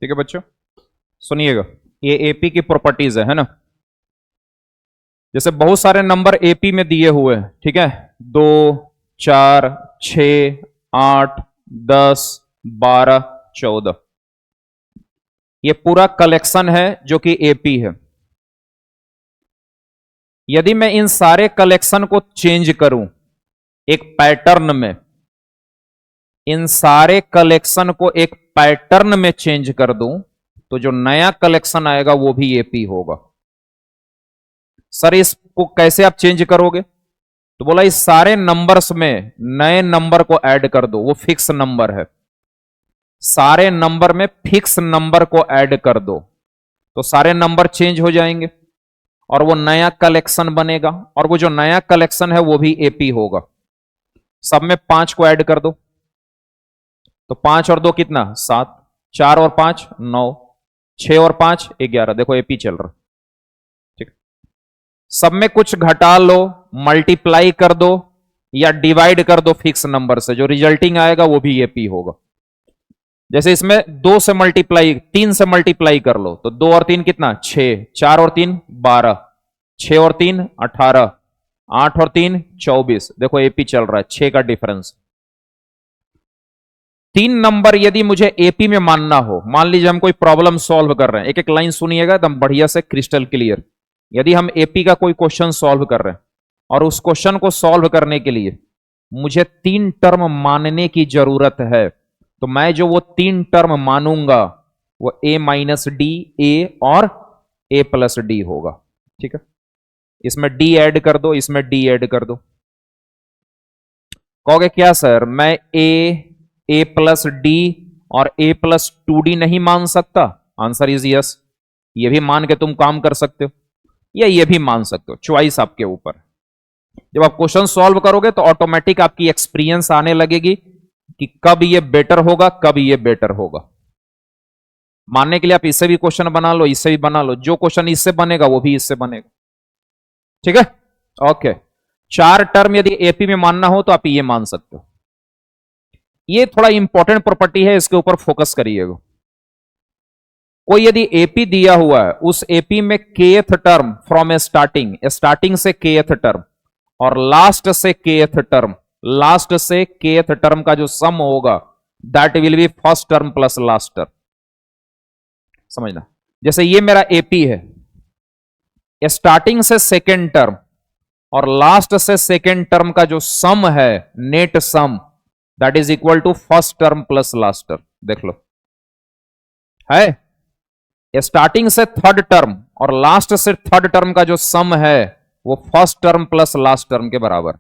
ठीक है बच्चों, सुनिएगा, ये एपी की प्रॉपर्टीज है ना। जैसे बहुत सारे नंबर एपी में दिए हुए हैं, ठीक है, 2, 4, 6, 8, 10, 12, 14, ये पूरा कलेक्शन है जो कि एपी है। यदि मैं इन सारे कलेक्शन को चेंज करूं एक पैटर्न में, इन सारे कलेक्शन को एक पैटर्न में चेंज कर दूं, तो जो नया कलेक्शन आएगा वो भी एपी होगा। सर इसको कैसे आप चेंज करोगे? तो बोला इस सारे नंबर्स में नए नंबर को ऐड कर दो, वो फिक्स नंबर है, सारे नंबर में फिक्स नंबर को ऐड कर दो, तो सारे नंबर चेंज हो जाएंगे और वो नया कलेक्शन बनेगा, और वो जो नया कलेक्शन है वो भी एपी होगा। सब में 5 को ऐड कर दो, तो 5 और 2 कितना? 7, 4 और 5 9, 6 और 5 11, देखो एपी चल रहा। ठीक, सब में कुछ घटा लो, मल्टीप्लाई कर दो या डिवाइड कर दो फिक्स नंबर से, जो रिजल्टिंग आएगा वो भी एपी होगा। जैसे इसमें 2 से मल्टीप्लाई, 3 से मल्टीप्लाई कर लो, तो 2 और 3 कितना? 6, 4 और 3 12, 6 और 3 18, 8 और 3 24, देखो एपी चल रहा है, 6 का डिफरेंस। 3 नंबर यदि मुझे एपी में मानना हो, मान लीजिए हम कोई प्रॉब्लम सॉल्व कर रहे हैं, एक एक लाइन सुनिएगा एकदम बढ़िया से क्रिस्टल क्लियर। यदि हम एपी का कोई क्वेश्चन सॉल्व कर रहे हैं और उस क्वेश्चन को सॉल्व करने के लिए मुझे 3 टर्म मानने की जरूरत है, तो मैं जो वो 3 टर्म मानूंगा वो ए माइनस डी, ए और ए प्लस डी होगा। ठीक है, इसमें डी ऐड कर दो, इसमें डी ऐड कर दो। कहोगे क्या सर मैं ए प्लस डी और ए प्लस 2d नहीं मान सकता? आंसर इज यस, ये भी मान के तुम काम कर सकते हो या ये भी मान सकते हो, चॉइस आपके ऊपर। जब आप क्वेश्चन सॉल्व करोगे तो ऑटोमेटिक आपकी एक्सपीरियंस आने लगेगी कि कब ये बेटर होगा, कब ये बेटर होगा। मानने के लिए आप इससे भी क्वेश्चन बना लो, इससे भी बना लो, जो क्वेश्चन इससे बनेगा वो भी इससे बनेगा। ठीक है, ओके। 4 टर्म यदि एपी में मानना हो तो आप ये मान सकते हो। ये थोड़ा इंपॉर्टेंट प्रॉपर्टी है, इसके ऊपर फोकस करिएगा। कोई यदि एपी दिया हुआ है, उस एपी में kth term from a starting, starting से केथ टर्म और लास्ट से केथ टर्म, लास्ट से केथ टर्म का जो सम होगा that will be first term plus last term. समझना, जैसे ये मेरा एपी है, स्टार्टिंग से सेकेंड टर्म और लास्ट से सेकेंड टर्म का जो सम है, net sum, that is equal to first term plus last term. देख लो, है स्टार्टिंग से थर्ड टर्म और लास्ट से थर्ड टर्म का जो सम है वो first term plus last term के बराबर।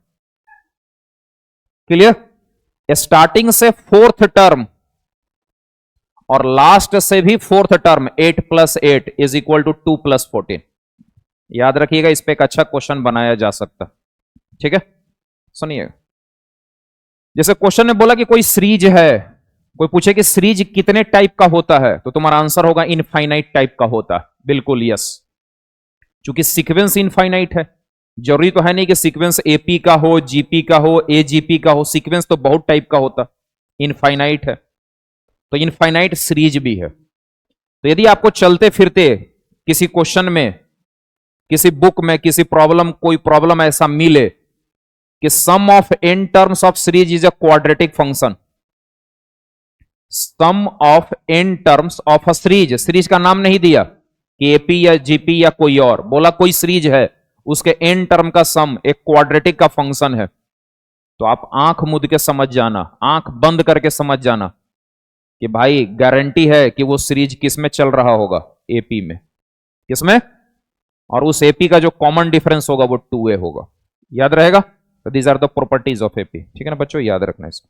क्लियर? स्टार्टिंग से फोर्थ टर्म और लास्ट से भी fourth term, 8 + 8 is equal to 2 + 14, याद रखिएगा, इस पे एक अच्छा क्वेश्चन बनाया जा सकता। ठीक है, सुनिए, जैसे क्वेश्चन ने बोला कि कोई सीरीज है, कोई पूछे कि सीरीज कितने टाइप का होता है, तो तुम्हारा आंसर होगा इनफाइनाइट टाइप का होता है। बिल्कुल यस, क्योंकि सीक्वेंस इनफाइनाइट है। जरूरी तो है नहीं कि सीक्वेंस एपी का हो, जीपी का हो, एजीपी का हो, सीक्वेंस तो बहुत टाइप का होता, इनफाइनाइट है, तो इनफाइनाइट सीरीज भी है। तो यदि आपको चलते फिरते किसी क्वेश्चन में, किसी बुक में, किसी प्रॉब्लम, कोई प्रॉब्लम ऐसा मिले कि sum of n terms of series is a quadratic function, sum of n terms of a series, series का नाम नहीं दिया कि एपी या जीपी या कोई और, बोला कोई सीरीज है, उसके एन टर्म का सम एक क्वाड्रेटिक का फंक्शन है, तो आप आंख मूंद के समझ जाना, आंख बंद करके समझ जाना कि भाई गारंटी है कि वो सीरीज किस में चल रहा होगा, एपी में। किसमें? और उस एपी का जो कॉमन डिफरेंस होगा वो 2a होगा। याद रहेगा? तो these are the properties of AP. ठीक है ना बच्चों, याद रखना इसको।